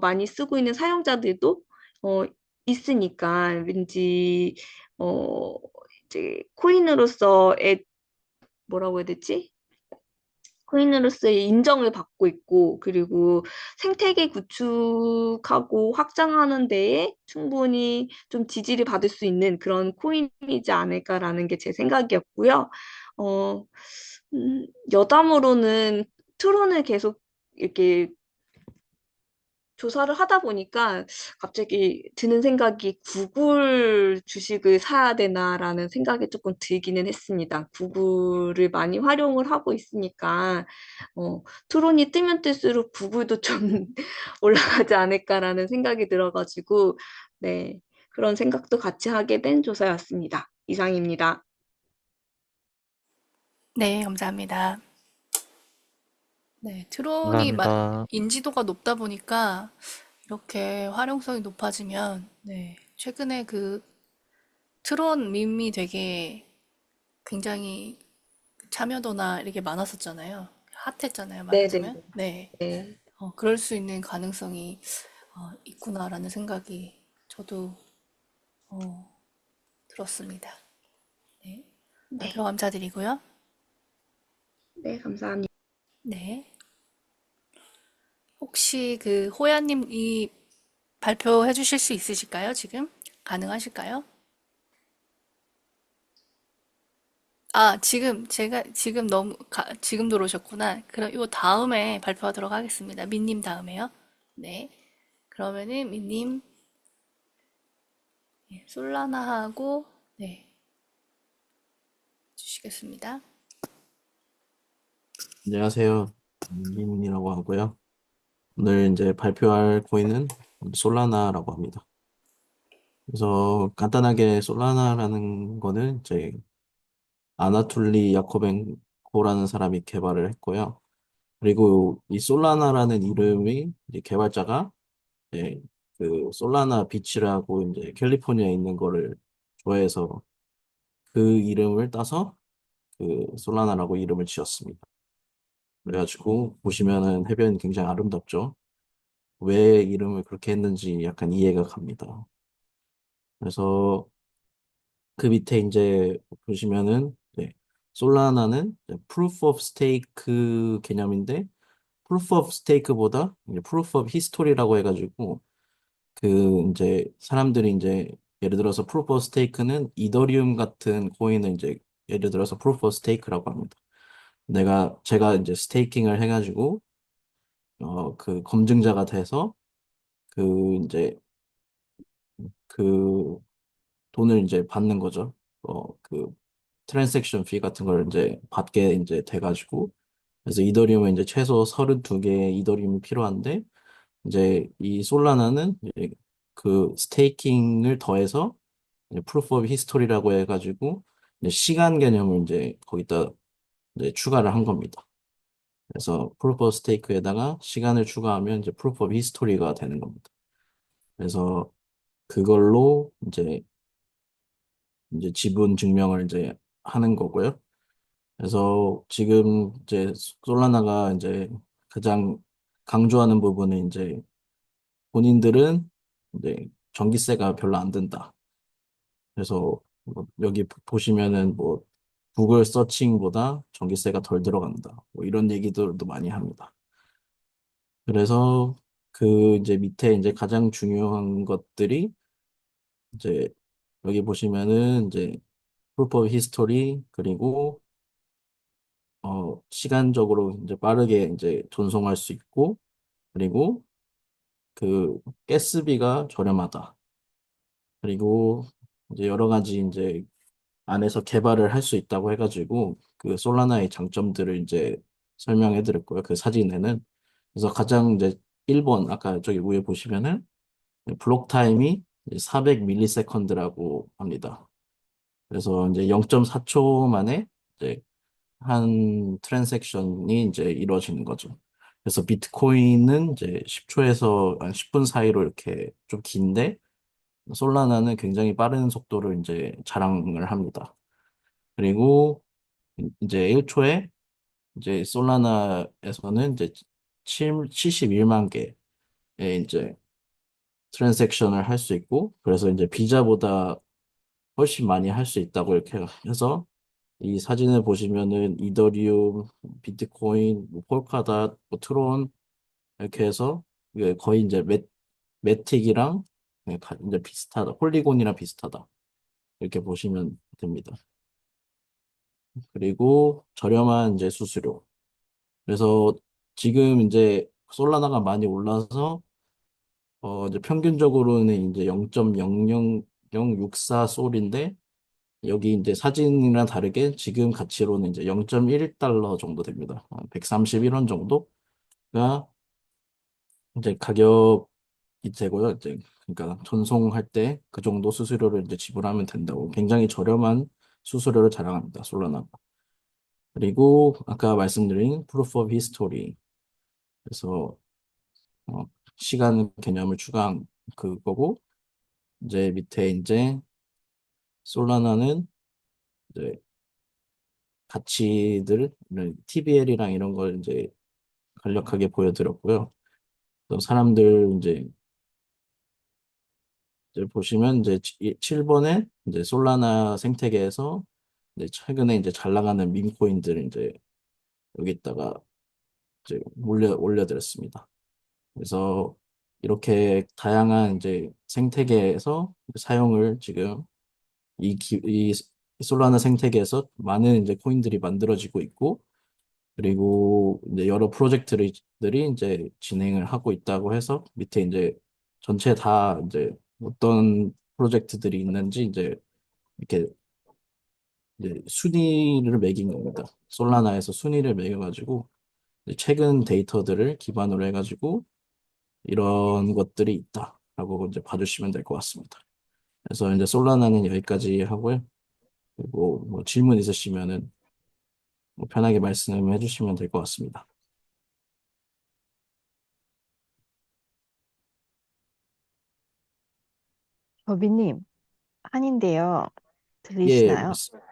많이 쓰고 있는 사용자들도 어, 있으니까 왠지 어, 이제 코인으로서의 뭐라고 해야 되지? 코인으로서의 인정을 받고 있고, 그리고 생태계 구축하고 확장하는 데에 충분히 좀 지지를 받을 수 있는 그런 코인이지 않을까라는 게 제 생각이었고요. 어, 여담으로는 트론을 계속 이렇게 조사를 하다 보니까 갑자기 드는 생각이 구글 주식을 사야 되나라는 생각이 조금 들기는 했습니다. 구글을 많이 활용을 하고 있으니까 트론이 뜨면 뜰수록 구글도 좀 올라가지 않을까라는 생각이 들어가지고 네, 그런 생각도 같이 하게 된 조사였습니다. 이상입니다. 네, 감사합니다. 네, 트론이 감사합니다. 인지도가 높다 보니까 이렇게 활용성이 높아지면, 네, 최근에 그 트론 밈이 되게 굉장히 참여도나 이렇게 많았었잖아요. 핫했잖아요, 네네. 말하자면. 네, 네. 그럴 수 있는 가능성이 있구나라는 생각이 저도 어, 들었습니다. 네, 발표 네. 감사드리고요. 네, 감사합니다. 네, 혹시 그 호야님 이 발표해 주실 수 있으실까요? 지금 가능하실까요? 아, 지금 지금 들어오셨구나. 그럼 요 다음에 발표하도록 하겠습니다. 민님 다음에요. 네. 그러면은 민님, 예, 솔라나하고, 네, 주시겠습니다. 안녕하세요. 민이라고 하고요. 오늘 이제 발표할 코인은 솔라나라고 합니다. 그래서 간단하게 솔라나라는 거는 이제 아나툴리 야코벤코라는 사람이 개발을 했고요. 그리고 이 솔라나라는 이름이 이제 개발자가 이제 그 솔라나 비치라고 이제 캘리포니아에 있는 거를 좋아해서 그 이름을 따서 그 솔라나라고 이름을 지었습니다. 그래가지고 보시면은 해변이 굉장히 아름답죠. 왜 이름을 그렇게 했는지 약간 이해가 갑니다. 그래서 그 밑에 이제 보시면은 솔라나는 proof of stake 개념인데 proof of stake보다 이제 proof of history라고 해가지고 그 이제 사람들이 이제 예를 들어서 proof of stake는 이더리움 같은 코인을 이제 예를 들어서 proof of stake라고 합니다. 제가 이제 스테이킹을 해가지고 그 검증자가 돼서 그 이제 그 돈을 이제 받는 거죠. 그 트랜잭션 피 같은 걸 이제 받게 이제 돼가지고 그래서 이더리움은 이제 최소 32개의 이더리움이 필요한데 이제 이 솔라나는 이제 그 스테이킹을 더해서 프루프 오브 히스토리라고 해가지고 이제 시간 개념을 이제 거기다 이제 추가를 한 겁니다. 그래서 프루프 오브 스테이크에다가 시간을 추가하면 이제 프루프 오브 히스토리가 되는 겁니다. 그래서 그걸로 이제 지분 증명을 이제 하는 거고요. 그래서 지금 이제 솔라나가 이제 가장 강조하는 부분은 이제 본인들은 이제 전기세가 별로 안 든다. 그래서 뭐 여기 보시면은 뭐 구글 서칭보다 전기세가 덜 들어간다. 뭐 이런 얘기들도 많이 합니다. 그래서 그 이제 밑에 이제 가장 중요한 것들이 이제 여기 보시면은 이제 proof of history 그리고 시간적으로 이제 빠르게 이제 전송할 수 있고, 그리고 그 가스비가 저렴하다. 그리고 이제 여러 가지 이제 안에서 개발을 할 수 있다고 해가지고 그 솔라나의 장점들을 이제 설명해 드렸고요. 그 사진에는. 그래서 가장 이제 1번, 아까 저기 위에 보시면은 블록 타임이 400 밀리세컨드라고 합니다. 그래서 이제 0.4초 만에 이제 한 트랜잭션이 이제 이루어지는 거죠. 그래서 비트코인은 이제 10초에서 한 10분 사이로 이렇게 좀 긴데 솔라나는 굉장히 빠른 속도를 이제 자랑을 합니다. 그리고 이제 1초에 이제 솔라나에서는 이제 71만 개의 이제 트랜잭션을 할 수 있고 그래서 이제 비자보다 훨씬 많이 할 수 있다고 이렇게 해서 이 사진을 보시면은 이더리움, 비트코인, 뭐 폴카닷, 뭐 트론 이렇게 해서 이게 거의 이제 매틱이랑 이제 비슷하다. 폴리곤이랑 비슷하다. 이렇게 보시면 됩니다. 그리고 저렴한 이제 수수료. 그래서 지금 이제 솔라나가 많이 올라서 이제 평균적으로는 이제 0.00064 솔인데 여기 이제 사진이랑 다르게 지금 가치로는 이제 0.1달러 정도 됩니다. 131원 정도가 이제 가격이 되고요. 이제 그러니까 전송할 때 그 정도 수수료를 이제 지불하면 된다고 굉장히 저렴한 수수료를 자랑합니다. 솔라나가. 그리고 아까 말씀드린 proof of history. 그래서 어, 시간 개념을 추가한 그거고 이제 밑에 이제 솔라나는 이제 가치들 TBL이랑 이런 걸 이제 간략하게 보여드렸고요. 또 사람들 이제 보시면 이제 7번에 이제 솔라나 생태계에서 이제 최근에 이제 잘 나가는 밈코인들을 이제 여기다가 이제 올려드렸습니다. 그래서 이렇게 다양한 이제 생태계에서 사용을 지금 이 솔라나 생태계에서 많은 이제 코인들이 만들어지고 있고 그리고 이제 여러 프로젝트들이 이제 진행을 하고 있다고 해서 밑에 이제 전체 다 이제 어떤 프로젝트들이 있는지 이렇게 이제 순위를 매긴 겁니다. 솔라나에서 순위를 매겨가지고 이제 최근 데이터들을 기반으로 해가지고 이런 것들이 있다라고 이제 봐주시면 될 것 같습니다. 그래서 이제 솔라나는 여기까지 하고요. 그리고 뭐 질문 있으시면은 뭐 편하게 말씀해 주시면 될 것 같습니다. 더비님, 한인데요. 예, 들리시나요? 맞습니다.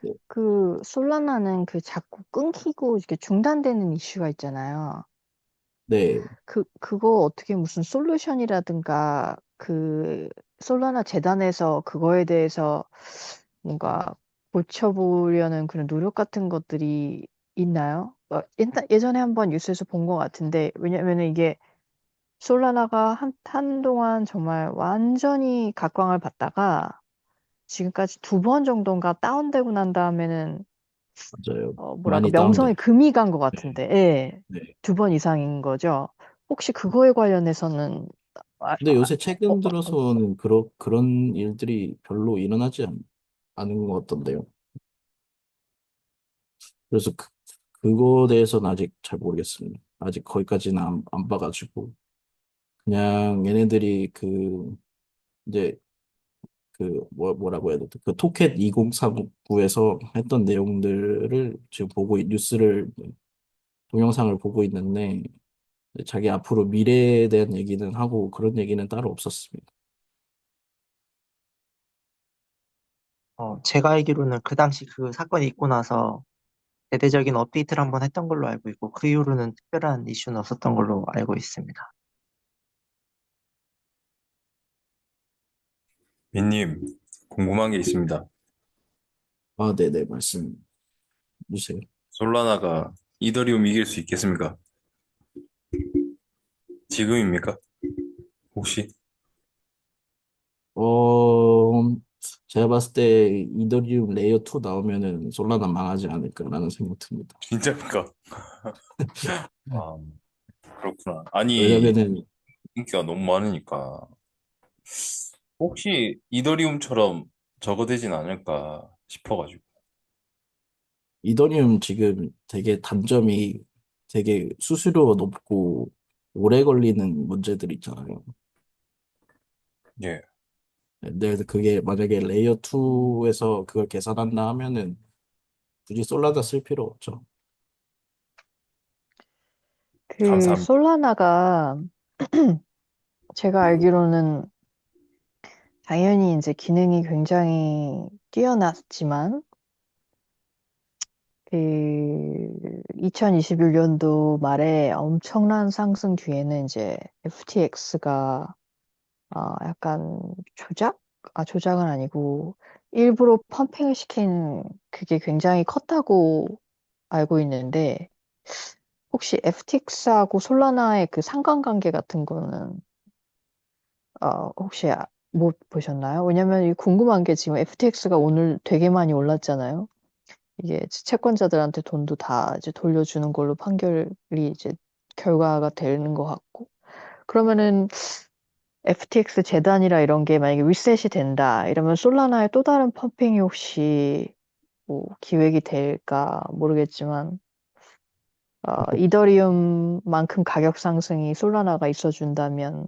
네, 그 솔라나는 그 자꾸 끊기고 이렇게 중단되는 이슈가 있잖아요. 네, 그거 어떻게 무슨 솔루션이라든가 그 솔라나 재단에서 그거에 대해서 뭔가 고쳐보려는 그런 노력 같은 것들이 있나요? 예전에 한번 뉴스에서 본 것 같은데, 왜냐면은 이게 솔라나가 한동안 정말 완전히 각광을 받다가 지금까지 두 번 정도인가 다운되고 난 다음에는 맞아요. 뭐랄까 많이 명성에 다운됐죠. 금이 간 것 네, 같은데, 예, 네. 두 번 이상인 거죠. 혹시 그거에 관련해서는 근데 요새 최근 어떤 들어서는 그런 일들이 별로 일어나지 않은 것 같던데요. 그래서 그거에 대해서는 아직 잘 모르겠습니다. 아직 거기까지는 안 봐가지고. 그냥 얘네들이 이제 뭐라고 해야 되나? 그 토켓 2039에서 했던 내용들을 지금 뉴스를, 동영상을 보고 있는데, 자기 앞으로 미래에 대한 얘기는 하고 그런 얘기는 따로 없었습니다. 제가 알기로는 그 당시 그 사건이 있고 나서 대대적인 업데이트를 한번 했던 걸로 알고 있고, 그 이후로는 특별한 이슈는 없었던 걸로 알고 있습니다. 민님, 궁금한 게 있습니다. 아, 네네, 말씀 주세요. 솔라나가 이더리움 이길 수 있겠습니까? 지금입니까? 혹시? 어, 제가 봤을 때 이더리움 레이어 2 나오면은 솔라나 망하지 않을까라는 생각 듭니다. 진짜입니까? 아, 그렇구나. 아니, 왜냐면은 인기가 너무 많으니까. 혹시 이더리움처럼 저거 되진 않을까 싶어가지고. 이더리움 지금 되게 단점이 되게 수수료가 높고 오래 걸리는 문제들 있잖아요. 예. 근데 그게 만약에 레이어 2에서 그걸 계산한다 하면은 굳이 솔라나 쓸 필요 없죠. 감사합니다. 솔라나가 제가 알기로는 당연히 이제 기능이 굉장히 뛰어났지만 그 2021년도 말에 엄청난 상승 뒤에는 이제 FTX가 약간 조작은 아니고 일부러 펌핑을 시킨 그게 굉장히 컸다고 알고 있는데 혹시 FTX하고 솔라나의 그 상관관계 같은 거는 혹시 못 보셨나요? 왜냐면 이 궁금한 게 지금 FTX가 오늘 되게 많이 올랐잖아요. 이게 채권자들한테 돈도 다 이제 돌려주는 걸로 판결이 이제 결과가 되는 것 같고. 그러면은 FTX 재단이라 이런 게 만약에 리셋이 된다. 이러면 솔라나의 또 다른 펌핑이 혹시 뭐 기획이 될까 모르겠지만, 이더리움만큼 가격 상승이 솔라나가 있어준다면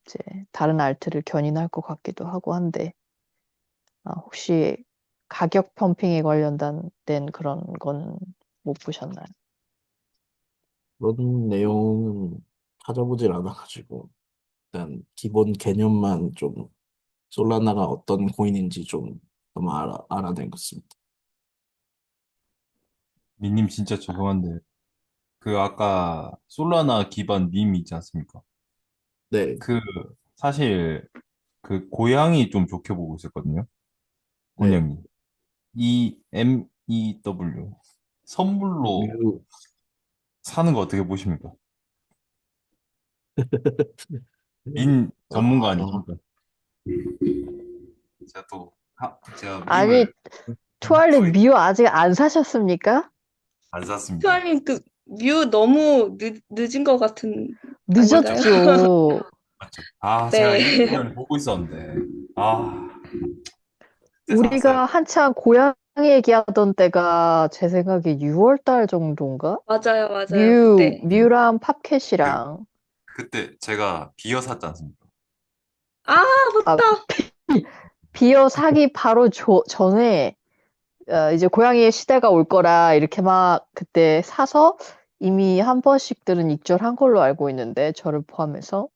이제 다른 알트를 견인할 것 같기도 하고 한데, 혹시 가격 펌핑에 관련된 그런 거는 못 보셨나요? 그런 내용은 찾아보질 않아가지고 일단 기본 개념만 좀 솔라나가 어떤 코인인지 좀 알아낸 것 같습니다. 민님 진짜 죄송한데 그 아까 솔라나 기반 밈 있지 않습니까? 네, 그 사실 그 고양이 좀 좋게 보고 있었거든요. 네. 본영님. EMEW 선물로 뮤, 사는 거 어떻게 보십니까? 민 전문가 아, 아니십니까? 제가 아니, 밈을 투알릿 거의 미우 아직 안 사셨습니까? 안 샀습니다. 수아님 뮤 너무 늦은 것 같은 아닌가요? 맞죠? 늦었죠. 맞죠? 아, 제가 네. 이 장면 보고 있었는데, 아, 그때 샀어요. 우리가 한창 고양이 얘기하던 때가 제 생각에 6월 달 정도인가? 맞아요, 맞아요. 그때. 뮤랑 그, 팝캣이랑. 그때 제가 비어 샀지 않습니까? 아, 아, 맞다. 비어 사기 바로 전에 이제 고양이의 시대가 올 거라 이렇게 막 그때 사서 이미 한 번씩들은 익절한 걸로 알고 있는데 저를 포함해서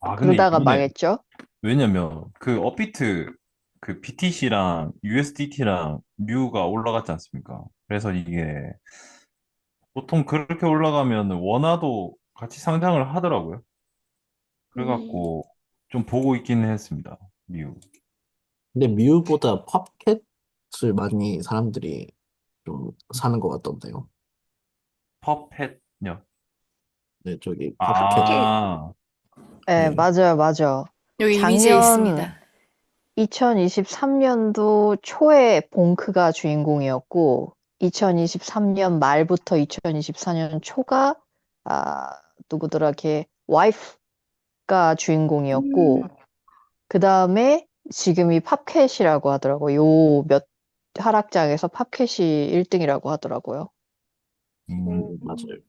아, 근데 그러다가 이번에, 망했죠. 왜냐면, 그 업비트, 그 BTC랑 USDT랑 뮤가 올라갔지 않습니까? 그래서 이게, 보통 그렇게 올라가면 원화도 같이 상장을 하더라고요. 음, 그래갖고, 좀 보고 있기는 했습니다. 뮤. 근데 뮤보다 팝캣을 많이 사람들이 좀 사는 것 같던데요. 퍼펫요. 네, 저기 팝캣. 팝캣. 아, 네, 네. 맞아요, 맞아. 여기 이미지에 작년 있습니다. 2023년도 초에 봉크가 주인공이었고, 2023년 말부터 2024년 초가, 아, 누구더라, 걔, 와이프가 주인공이었고, 음, 그 다음에 지금이 팝캣이라고 하더라고요. 요 몇 하락장에서 팝캣이 1등이라고 하더라고요. 음. 맞아요.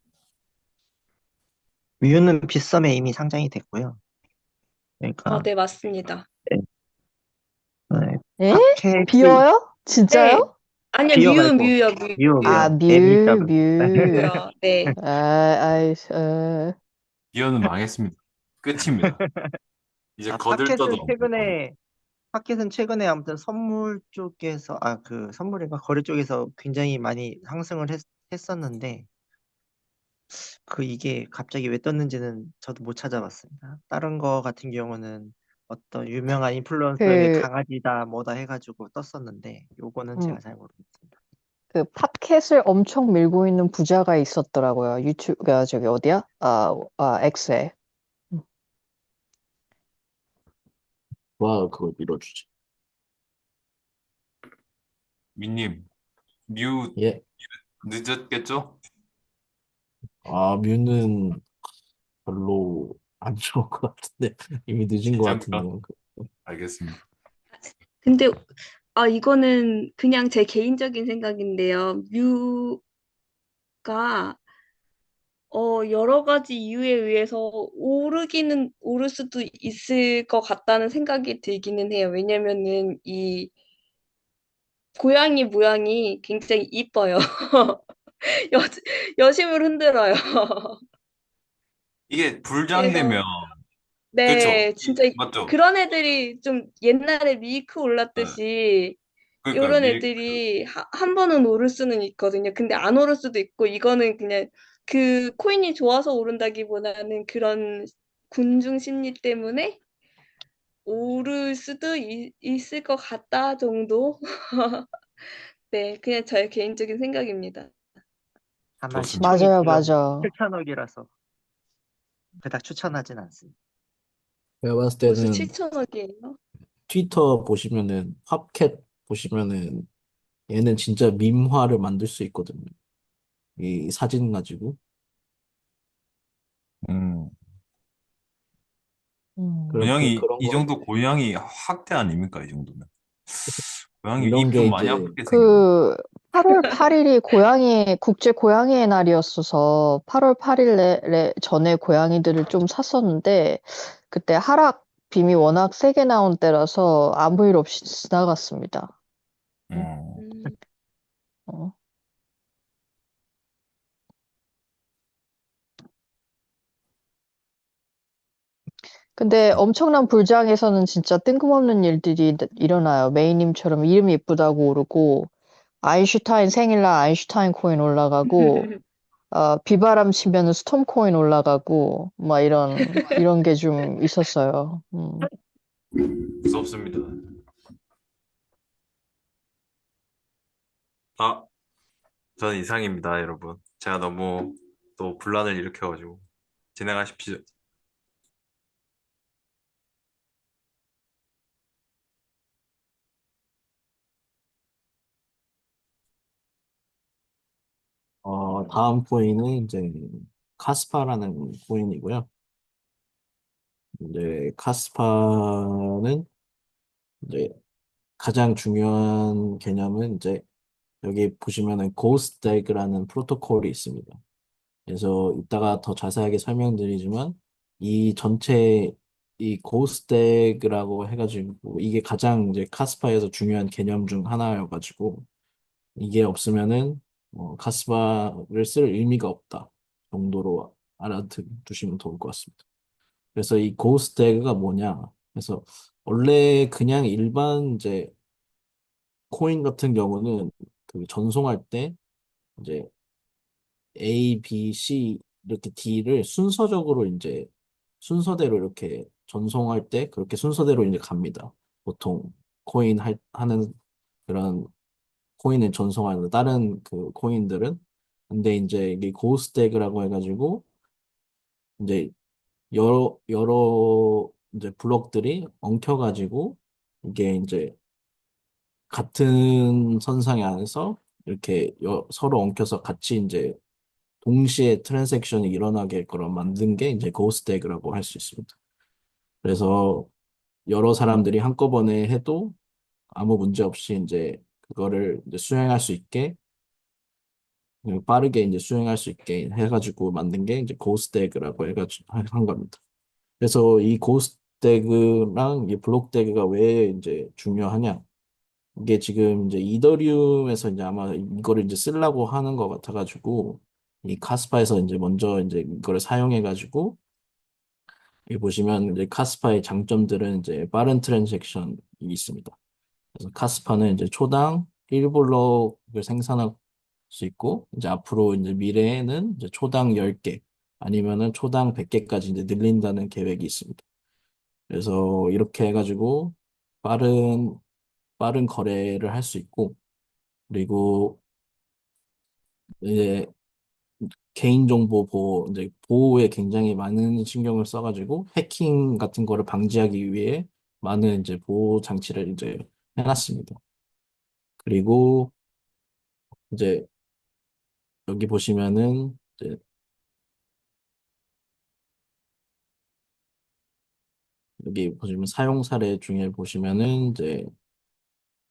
뮤는 빗썸에 이미 상장이 됐고요. 아, 그러니까 네, 맞습니다. 네, 네, 에? 팝캣이 비어요? 네. 진짜요? 아니요, 비어 말고 아, 뮤요. 뮤. 뮤요. 네. 기어는 망했습니다. 끝입니다. 이제 아, 거들떠도 없는 거예요. 팟캐스트는 최근에 아무튼 선물 쪽에서, 그 선물인가 거래 쪽에서 굉장히 많이 상승을 했었는데, 이게 갑자기 왜 떴는지는 저도 못 찾아봤습니다. 다른 거 같은 경우는 어떤 유명한 인플루언서의 그, 강아지다 뭐다 해가지고 떴었는데, 요거는 음, 제가 잘 모르겠습니다. 그 팝캣을 엄청 밀고 있는 부자가 있었더라고요. 유튜브가 저기 어디야? X에. 음. 와, 그걸 밀어주지. 민님, 뮤 예. 늦었겠죠? 뮤는 별로 안 좋은 것 같은데, 이미 늦은 것 진짜입니까? 같은데요. 알겠습니다. 근데, 이거는 그냥 제 개인적인 생각인데요. 뮤가, 여러 가지 이유에 의해서 오를 수도 있을 것 같다는 생각이 들기는 해요. 왜냐면은 이 고양이 모양이 굉장히 이뻐요. 여, 여심을 흔들어요. 이게 불장되면, 그래서 그쵸? 네, 진짜 맞죠? 그런 애들이 좀 옛날에 밀크 네. 올랐듯이 그러니까 요런 애들이 한 번은 오를 수는 있거든요. 근데 안 오를 수도 있고 이거는 그냥 그 코인이 좋아서 오른다기보다는 그런 군중 심리 때문에 오를 수도 있을 것 같다 정도? 네, 그냥 저의 개인적인 생각입니다. 다만 좋습니다. 시총이 맞아요, 지금 맞아. 7천억이라서 그닥 추천하진 않습니다. 제가 봤을 벌써 때는 7천억이에요? 트위터 보시면은 팝캣 보시면은 얘는 진짜 밈화를 만들 수 있거든요. 이 사진 가지고. 음. 그렇게 고양이, 그런 이 거 정도 고양이 학대 아닙니까? 이 정도면. 고양이 이런 입 게 좀 많이 이제 아프게 생겼네. 그 8월 8일이 국제 고양이의 날이었어서 8월 8일 전에 고양이들을 좀 샀었는데 그때 하락 빔이 워낙 세게 나온 때라서 아무 일 없이 지나갔습니다. 어. 음, 어. 근데 엄청난 불장에서는 진짜 뜬금없는 일들이 일어나요. 메이님처럼 이름이 예쁘다고 오르고 아인슈타인 생일날 아인슈타인 코인 올라가고 비바람 치면은 스톰 코인 올라가고 막 이런 게 좀 있었어요. 무섭습니다. 아, 저는 이상입니다, 여러분. 제가 너무 또 분란을 일으켜가지고 진행하십시오. 다음 코인은 이제 카스파라는 코인이고요. 이제 카스파는 이제 가장 중요한 개념은 이제 여기 보시면은 고스트랙이라는 프로토콜이 있습니다. 그래서 이따가 더 자세하게 설명드리지만 이 전체 이 고스트랙이라고 해가지고 이게 가장 이제 카스파에서 중요한 개념 중 하나여가지고 이게 없으면은 카스파를 쓸 의미가 없다 정도로 알아두시면 좋을 것 같습니다. 그래서 이 고스트랙가 뭐냐? 그래서 원래 그냥 일반 이제 코인 같은 경우는 그 전송할 때 이제 A, B, C 이렇게 D를 순서적으로 이제 순서대로 이렇게 전송할 때 그렇게 순서대로 이제 갑니다. 보통 하는 그런 코인을 전송하는 다른 그 코인들은 근데 이제 이게 고스택이라고 해가지고 이제 여러 이제 블록들이 엉켜가지고 이게 이제 같은 선상에 안에서 이렇게 서로 엉켜서 같이 이제 동시에 트랜잭션이 일어나게 그런 만든 게 이제 고스택이라고 할 수 있습니다. 그래서 여러 사람들이 한꺼번에 해도 아무 문제 없이 이제 그거를 이제 수행할 수 있게 빠르게 이제 수행할 수 있게 해가지고 만든 게 이제 고스택이라고 해가지고 한 겁니다. 그래서 이 고스택이랑 이 블록택가 왜 이제 중요하냐? 이게 지금 이제 이더리움에서 이제 아마 이거를 이제 쓰려고 하는 것 같아가지고 이 카스파에서 이제 먼저 이제 이거를 사용해가지고 여기 보시면 이제 카스파의 장점들은 이제 빠른 트랜잭션이 있습니다. 그래서 카스파는 이제 초당 1블록을 생산할 수 있고 이제 앞으로 이제 미래에는 이제 초당 10개 아니면은 초당 100개까지 이제 늘린다는 계획이 있습니다. 그래서 이렇게 해가지고 빠른 빠른 거래를 할 수 있고 그리고 이제 개인정보 보호, 이제 보호에 굉장히 많은 신경을 써가지고 해킹 같은 거를 방지하기 위해 많은 이제 보호 장치를 이제 해놨습니다. 그리고 이제 여기 보시면은 이제 여기 보시면 사용 사례 중에 보시면은 이제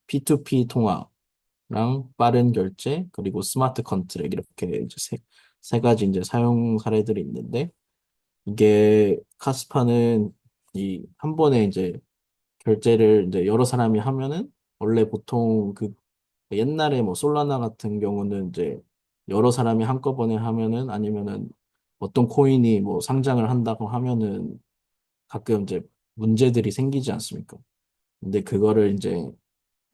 P2P 통화랑 빠른 결제 그리고 스마트 컨트랙 이렇게 이제 세 가지 이제 사용 사례들이 있는데 이게 카스파는 이 한 번에 이제 결제를 이제 여러 사람이 하면은 원래 보통 그 옛날에 뭐 솔라나 같은 경우는 이제 여러 사람이 한꺼번에 하면은 아니면은 어떤 코인이 뭐 상장을 한다고 하면은 가끔 이제 문제들이 생기지 않습니까? 근데 그거를 이제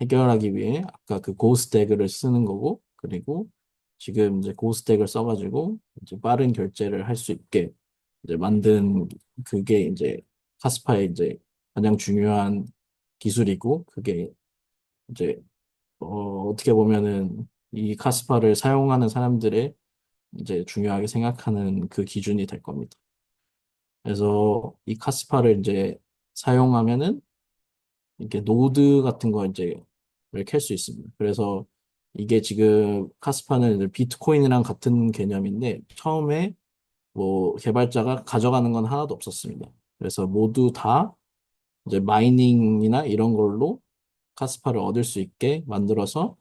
해결하기 위해 아까 그 고스택을 쓰는 거고, 그리고 지금 이제 고스택을 써가지고 이제 빠른 결제를 할 수 있게 이제 만든 그게 이제 카스파의 이제 가장 중요한 기술이고, 그게 이제 어떻게 보면은 이 카스파를 사용하는 사람들의 이제 중요하게 생각하는 그 기준이 될 겁니다. 그래서 이 카스파를 이제 사용하면은 이렇게 노드 같은 거 이제 캘 수 있습니다. 그래서 이게 지금 카스파는 이제 비트코인이랑 같은 개념인데 처음에 뭐 개발자가 가져가는 건 하나도 없었습니다. 그래서 모두 다 이제 마이닝이나 이런 걸로 카스파를 얻을 수 있게 만들어서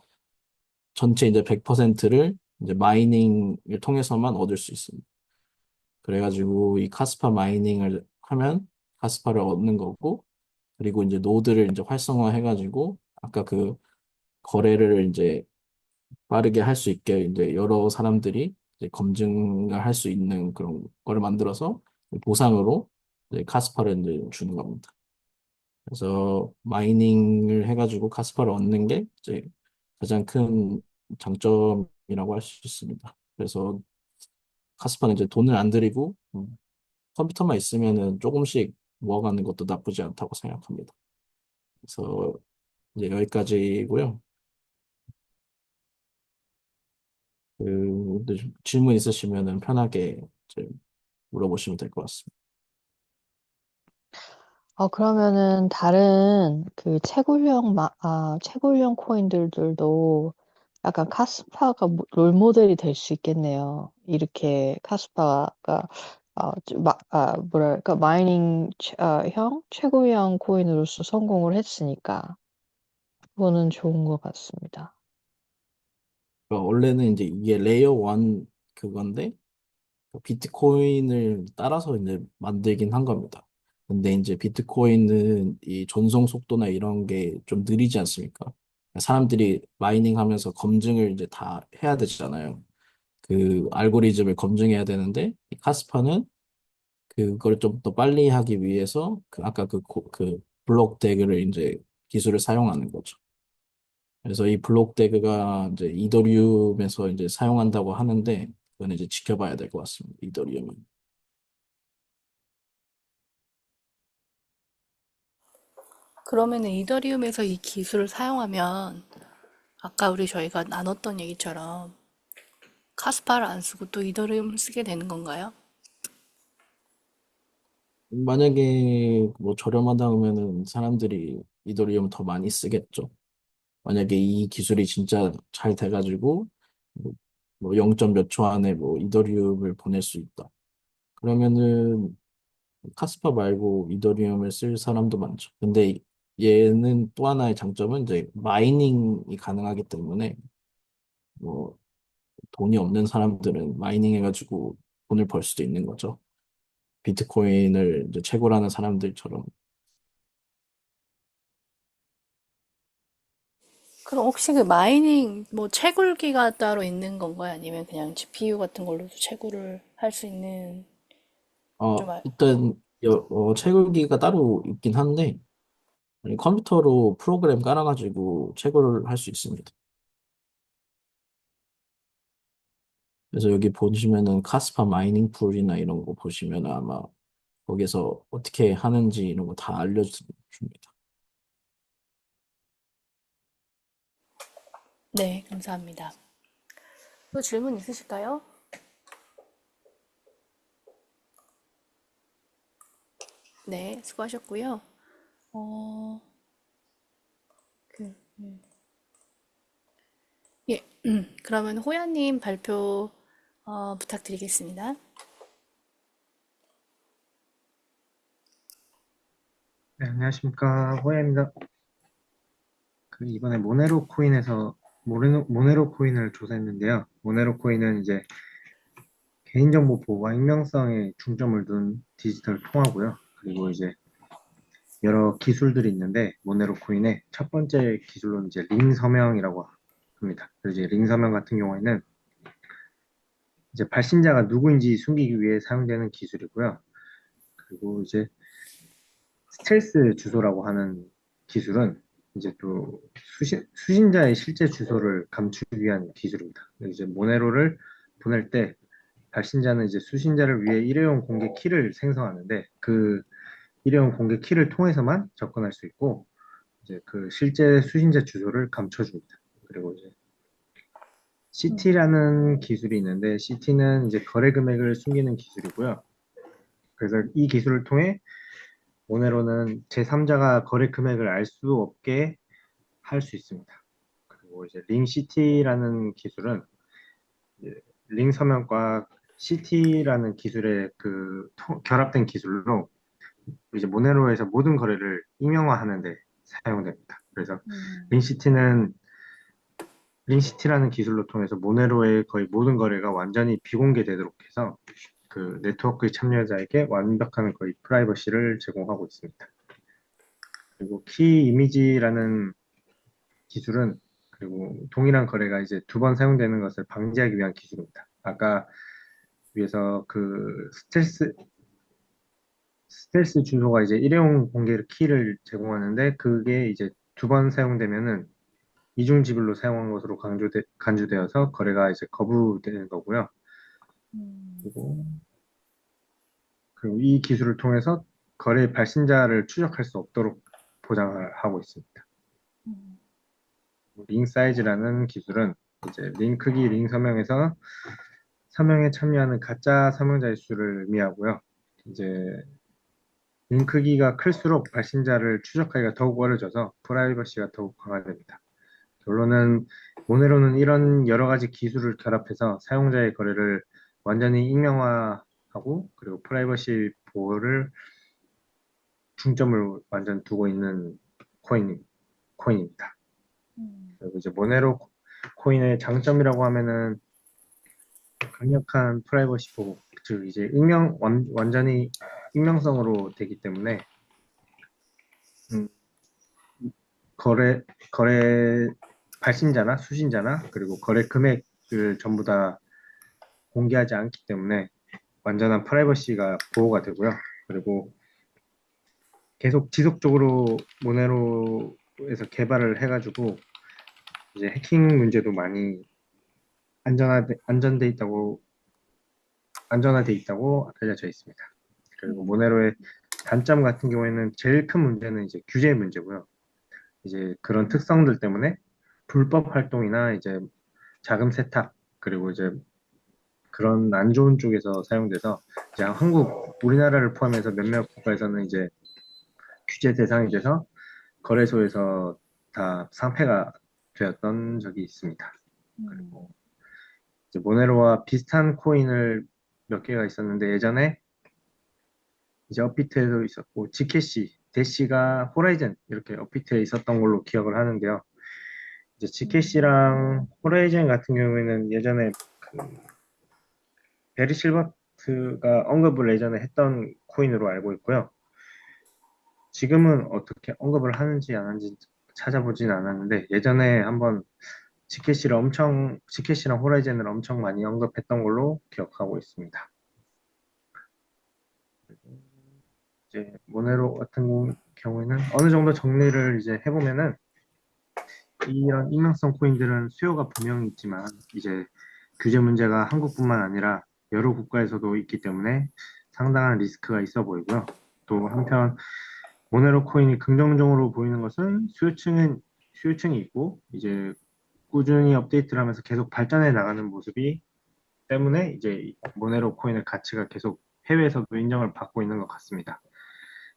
전체 이제 100%를 이제 마이닝을 통해서만 얻을 수 있습니다. 그래가지고 이 카스파 마이닝을 하면 카스파를 얻는 거고, 그리고 이제 노드를 이제 활성화해가지고 아까 그 거래를 이제 빠르게 할 수 있게 이제 여러 사람들이 이제 검증을 할 수 있는 그런 거를 만들어서 보상으로 이제 카스파를 이제 주는 겁니다. 그래서 마이닝을 해가지고 카스파를 얻는 게 이제 가장 큰 장점이라고 할 수 있습니다. 그래서 카스파는 이제 돈을 안 들이고 컴퓨터만 있으면은 조금씩 모아가는 것도 나쁘지 않다고 생각합니다. 그래서 이제 여기까지고요. 질문 있으시면은 편하게 이제 물어보시면 될 것 같습니다. 그러면은 다른 그 채굴형 코인들도 약간 카스파가 롤 모델이 될 수 있겠네요. 이렇게 카스파가 뭐랄까 형 채굴형 코인으로서 성공을 했으니까 그거는 좋은 것 같습니다. 그러니까 원래는 이제 이게 레이어 1 그건데 비트코인을 따라서 이제 만들긴 한 겁니다. 근데 이제 비트코인은 이 전송 속도나 이런 게 좀 느리지 않습니까? 사람들이 마이닝 하면서 검증을 이제 다 해야 되잖아요. 그 알고리즘을 검증해야 되는데 이 카스파는 그걸 좀 더 빨리 하기 위해서 그 아까 그 블록 덱을 이제 기술을 사용하는 거죠. 그래서 이 블록 덱가 이제 이더리움에서 이제 사용한다고 하는데 그건 이제 지켜봐야 될 것 같습니다. 이더리움은. 그러면은 이더리움에서 이 기술을 사용하면 아까 저희가 나눴던 얘기처럼 카스파를 안 쓰고 또 이더리움 쓰게 되는 건가요? 만약에 뭐 저렴하다 하면은 사람들이 이더리움 더 많이 쓰겠죠. 만약에 이 기술이 진짜 잘 돼가지고 뭐 0. 몇 초 안에 뭐 이더리움을 보낼 수 있다. 그러면은 카스파 말고 이더리움을 쓸 사람도 많죠. 근데 얘는 또 하나의 장점은 이제 마이닝이 가능하기 때문에 뭐 돈이 없는 사람들은 마이닝 해가지고 돈을 벌 수도 있는 거죠. 비트코인을 이제 채굴하는 사람들처럼. 그럼 혹시 그 마이닝 뭐 채굴기가 따로 있는 건가요? 아니면 그냥 GPU 같은 걸로도 채굴을 할 수 있는 좀 일단 채굴기가 따로 있긴 한데 컴퓨터로 프로그램 깔아가지고 채굴을 할 수 있습니다. 그래서 여기 보시면은 카스파 마이닝 풀이나 이런 거 보시면 아마 거기서 어떻게 하는지 이런 거 다 알려줍니다. 네, 감사합니다. 또 질문 있으실까요? 네, 수고하셨고요. 어, 그, 예, 그러면 호야님 발표 부탁드리겠습니다. 네, 안녕하십니까. 호야입니다. 이번에 모네로 코인을 조사했는데요. 모네로 코인은 이제 개인정보 보호와 익명성에 중점을 둔 디지털 통화고요. 그리고 이제 여러 기술들이 있는데, 모네로 코인의 첫 번째 기술로는 이제 링 서명이라고 합니다. 그래서 이제 링 서명 같은 경우에는 이제 발신자가 누구인지 숨기기 위해 사용되는 기술이고요. 그리고 이제 스텔스 주소라고 하는 기술은 이제 또 수신자의 실제 주소를 감추기 위한 기술입니다. 이제 모네로를 보낼 때 발신자는 이제 수신자를 위해 일회용 공개 키를 생성하는데 그 일회용 공개 키를 통해서만 접근할 수 있고 이제 그 실제 수신자 주소를 감춰줍니다. 그리고 이제 CT라는 기술이 있는데 CT는 이제 거래 금액을 숨기는 기술이고요. 그래서 이 기술을 통해 모네로는 제3자가 거래 금액을 알 수 없게 할 수 있습니다. 그리고 이제 링CT라는 기술은 이제 링 서명과 CT라는 기술의 그 결합된 기술로 이제 모네로에서 모든 거래를 익명화하는 데 사용됩니다. 그래서 링시티라는 기술로 통해서 모네로의 거의 모든 거래가 완전히 비공개되도록 해서 그 네트워크의 참여자에게 완벽한 거의 프라이버시를 제공하고 있습니다. 그리고 키 이미지라는 기술은 그리고 동일한 거래가 이제 두 번 사용되는 것을 방지하기 위한 기술입니다. 아까 위에서 그 스텔스 주소가 이제 일회용 공개 키를 제공하는데 그게 이제 두 번 사용되면은 이중 지불로 사용한 것으로 간주되어서 거래가 이제 거부되는 거고요. 그리고 이 기술을 통해서 거래 발신자를 추적할 수 없도록 보장을 하고 있습니다. 링 사이즈라는 기술은 이제 링 크기, 링 서명에서 서명에 참여하는 가짜 서명자의 수를 의미하고요. 이제 링 크기가 클수록 발신자를 추적하기가 더욱 어려져서 프라이버시가 더욱 강화됩니다. 결론은 모네로는 이런 여러 가지 기술을 결합해서 사용자의 거래를 완전히 익명화하고 그리고 프라이버시 보호를 중점을 완전 두고 있는 코인입니다. 그리고 이제 모네로 코인의 장점이라고 하면은 강력한 프라이버시 보호, 즉 이제 완전히 익명성으로 되기 때문에 거래 발신자나 수신자나 그리고 거래 금액을 전부 다 공개하지 않기 때문에 완전한 프라이버시가 보호가 되고요. 그리고 계속 지속적으로 모네로에서 개발을 해가지고 이제 해킹 문제도 많이 안전화돼 있다고 알려져 있습니다. 그리고 모네로의 단점 같은 경우에는 제일 큰 문제는 이제 규제 문제고요. 이제 그런 특성들 때문에 불법 활동이나 이제 자금 세탁 그리고 이제 그런 안 좋은 쪽에서 사용돼서 이제 우리나라를 포함해서 몇몇 국가에서는 이제 규제 대상이 돼서 거래소에서 다 상폐가 되었던 적이 있습니다. 그리고 이제 모네로와 비슷한 코인을 몇 개가 있었는데 예전에 이제 업비트에도 있었고 지캐시, 대시가 호라이즌 이렇게 업비트에 있었던 걸로 기억을 하는데요. 이제 지캐시랑 호라이즌 같은 경우에는 예전에 그 베리 실버트가 언급을 예전에 했던 코인으로 알고 있고요. 지금은 어떻게 언급을 하는지 안 하는지 찾아보진 않았는데 예전에 한번 지캐시랑 호라이즌을 엄청 많이 언급했던 걸로 기억하고 있습니다. 이제 모네로 같은 경우에는 어느 정도 정리를 이제 해보면은 이런 익명성 코인들은 수요가 분명히 있지만 이제 규제 문제가 한국뿐만 아니라 여러 국가에서도 있기 때문에 상당한 리스크가 있어 보이고요. 또 한편 모네로 코인이 긍정적으로 보이는 것은 수요층이 있고 이제 꾸준히 업데이트를 하면서 계속 발전해 나가는 모습이 때문에 이제 모네로 코인의 가치가 계속 해외에서도 인정을 받고 있는 것 같습니다.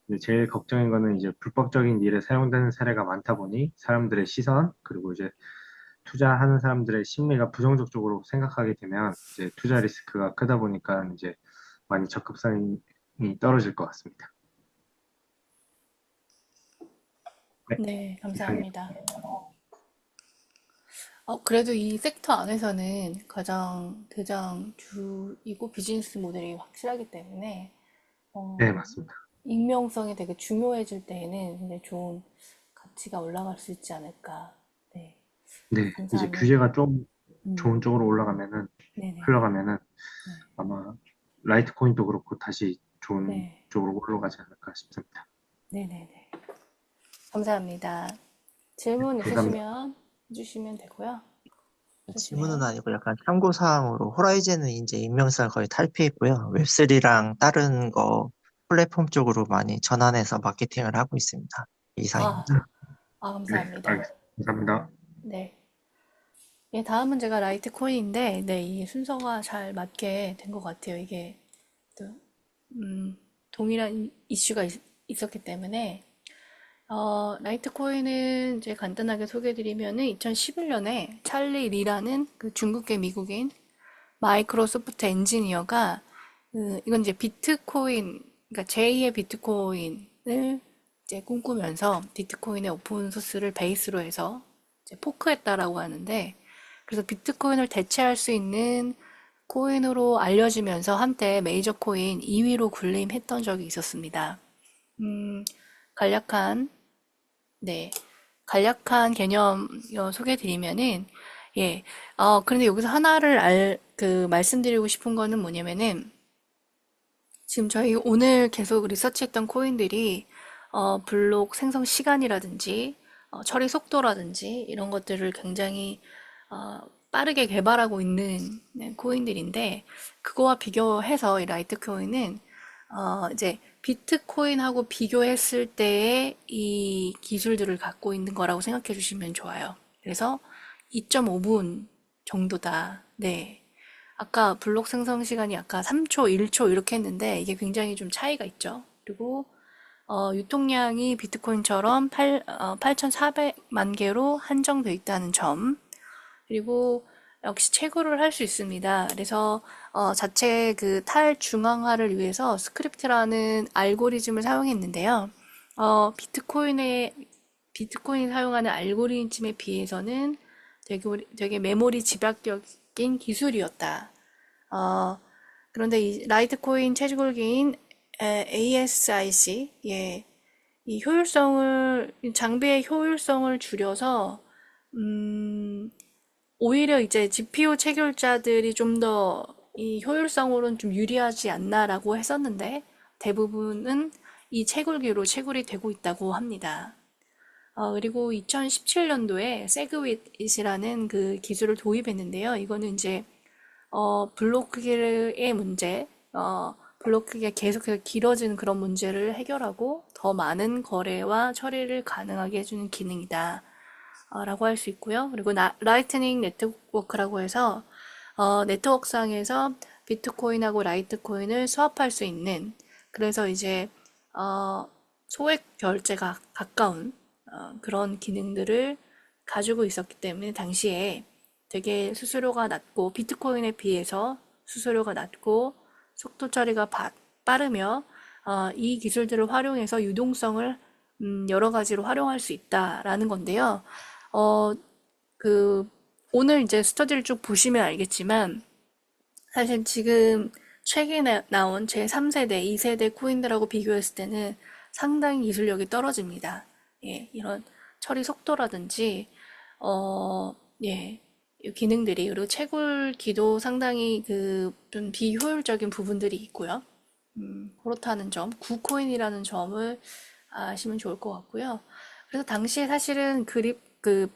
근데 제일 걱정인 거는 이제 불법적인 일에 사용되는 사례가 많다 보니 사람들의 시선 그리고 이제 투자하는 사람들의 심리가 부정적으로 생각하게 되면 이제 투자 리스크가 크다 보니까 이제 많이 적극성이 떨어질 것 같습니다. 네, 감사합니다. 그래도 이 섹터 안에서는 가장 대장주이고 비즈니스 모델이 확실하기 때문에 네, 맞습니다. 익명성이 되게 중요해질 때에는 굉장히 좋은 가치가 올라갈 수 있지 않을까. 네, 네, 이제 감사합니다. 규제가 좀 좋은 쪽으로 올라가면은, 네네. 흘러가면은 네. 아마 라이트코인도 그렇고 다시 좋은 네. 쪽으로 올라가지 않을까 싶습니다. 네네네. 감사합니다. 질문 감사합니다. 있으시면 해주시면 되고요. 질문은 없으시면. 아니고 약간 참고사항으로 호라이즌은 이제 익명성 거의 탈피했고요. 웹3랑 다른 거 플랫폼 쪽으로 많이 전환해서 마케팅을 하고 있습니다. 아, 이상입니다. 네, 감사합니다. 알겠습니다. 감사합니다. 네. 예, 다음은 제가 라이트코인인데, 네, 이 순서가 잘 맞게 된 것 같아요. 이게 또, 동일한 이슈가 있었기 때문에, 라이트코인은 이제 간단하게 소개해드리면은 2011년에 찰리 리라는 그 중국계 미국인 마이크로소프트 엔지니어가 이건 이제 비트코인, 그러니까 제2의 비트코인을 이제 꿈꾸면서 비트코인의 오픈 소스를 베이스로 해서 이제 포크했다라고 하는데, 그래서 비트코인을 대체할 수 있는 코인으로 알려지면서 한때 메이저 코인 2위로 군림했던 적이 있었습니다. 간략한, 네, 간략한 개념 소개해드리면은, 예, 그런데 여기서 하나를 말씀드리고 싶은 거는 뭐냐면은, 지금 저희 오늘 계속 리서치했던 코인들이, 블록 생성 시간이라든지, 처리 속도라든지, 이런 것들을 굉장히, 빠르게 개발하고 있는 네, 코인들인데, 그거와 비교해서 이 라이트코인은, 이제 비트코인하고 비교했을 때의 이 기술들을 갖고 있는 거라고 생각해 주시면 좋아요. 그래서 2.5분 정도다. 네. 아까 블록 생성 시간이 아까 3초, 1초 이렇게 했는데 이게 굉장히 좀 차이가 있죠. 그리고 유통량이 비트코인처럼 8,400만 개로 한정돼 있다는 점. 그리고 역시 채굴을 할 수 있습니다. 그래서 자체 그 탈중앙화를 위해서 스크립트라는 알고리즘을 사용했는데요. 비트코인이 사용하는 알고리즘에 비해서는 되게 메모리 집약적인 기술이었다. 어, 그런데 이 라이트코인 채굴기인 ASIC, 예, 이 장비의 효율성을 줄여서, 오히려 이제 GPU 채굴자들이 좀 더 이 효율성으로는 좀 유리하지 않나라고 했었는데, 대부분은 이 채굴기로 채굴이 되고 있다고 합니다. 그리고 2017년도에 세그윗이라는 그 기술을 도입했는데요. 이거는 이제 블록 크기의 문제, 블록 크기가 계속해서 길어지는 그런 문제를 해결하고 더 많은 거래와 처리를 가능하게 해주는 기능이다. 라고 할 수 있고요. 그리고 라이트닝 네트워크라고 해서 네트워크상에서 비트코인하고 라이트코인을 스왑할 수 있는, 그래서 이제 소액 결제가 가까운 그런 기능들을 가지고 있었기 때문에 당시에 되게 수수료가 낮고 비트코인에 비해서 수수료가 낮고 속도 처리가 빠르며 이 기술들을 활용해서 유동성을 여러 가지로 활용할 수 있다라는 건데요. 어, 오늘 이제 스터디를 쭉 보시면 알겠지만 사실 지금 최근에 나온 제3세대, 2세대 코인들하고 비교했을 때는 상당히 기술력이 떨어집니다. 예, 이런 처리 속도라든지, 예, 이 기능들이, 그리고 채굴기도 상당히 좀 비효율적인 부분들이 있고요. 그렇다는 점, 구코인이라는 점을 아시면 좋을 것 같고요. 그래서 당시에 사실은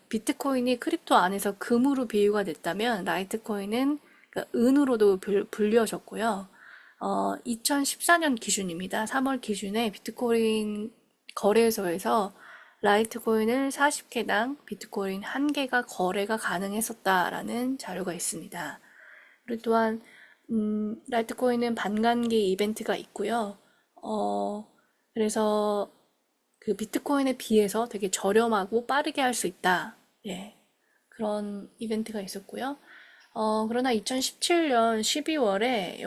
비트코인이 크립토 안에서 금으로 비유가 됐다면, 라이트코인은 은으로도 분류하셨고요. 2014년 기준입니다. 3월 기준에 비트코인 거래소에서 라이트코인을 40개당 비트코인 1개가 거래가 가능했었다라는 자료가 있습니다. 그리고 또한 라이트코인은 반감기 이벤트가 있고요. 그래서 그 비트코인에 비해서 되게 저렴하고 빠르게 할 수 있다. 예, 그런 이벤트가 있었고요. 그러나 2017년 12월에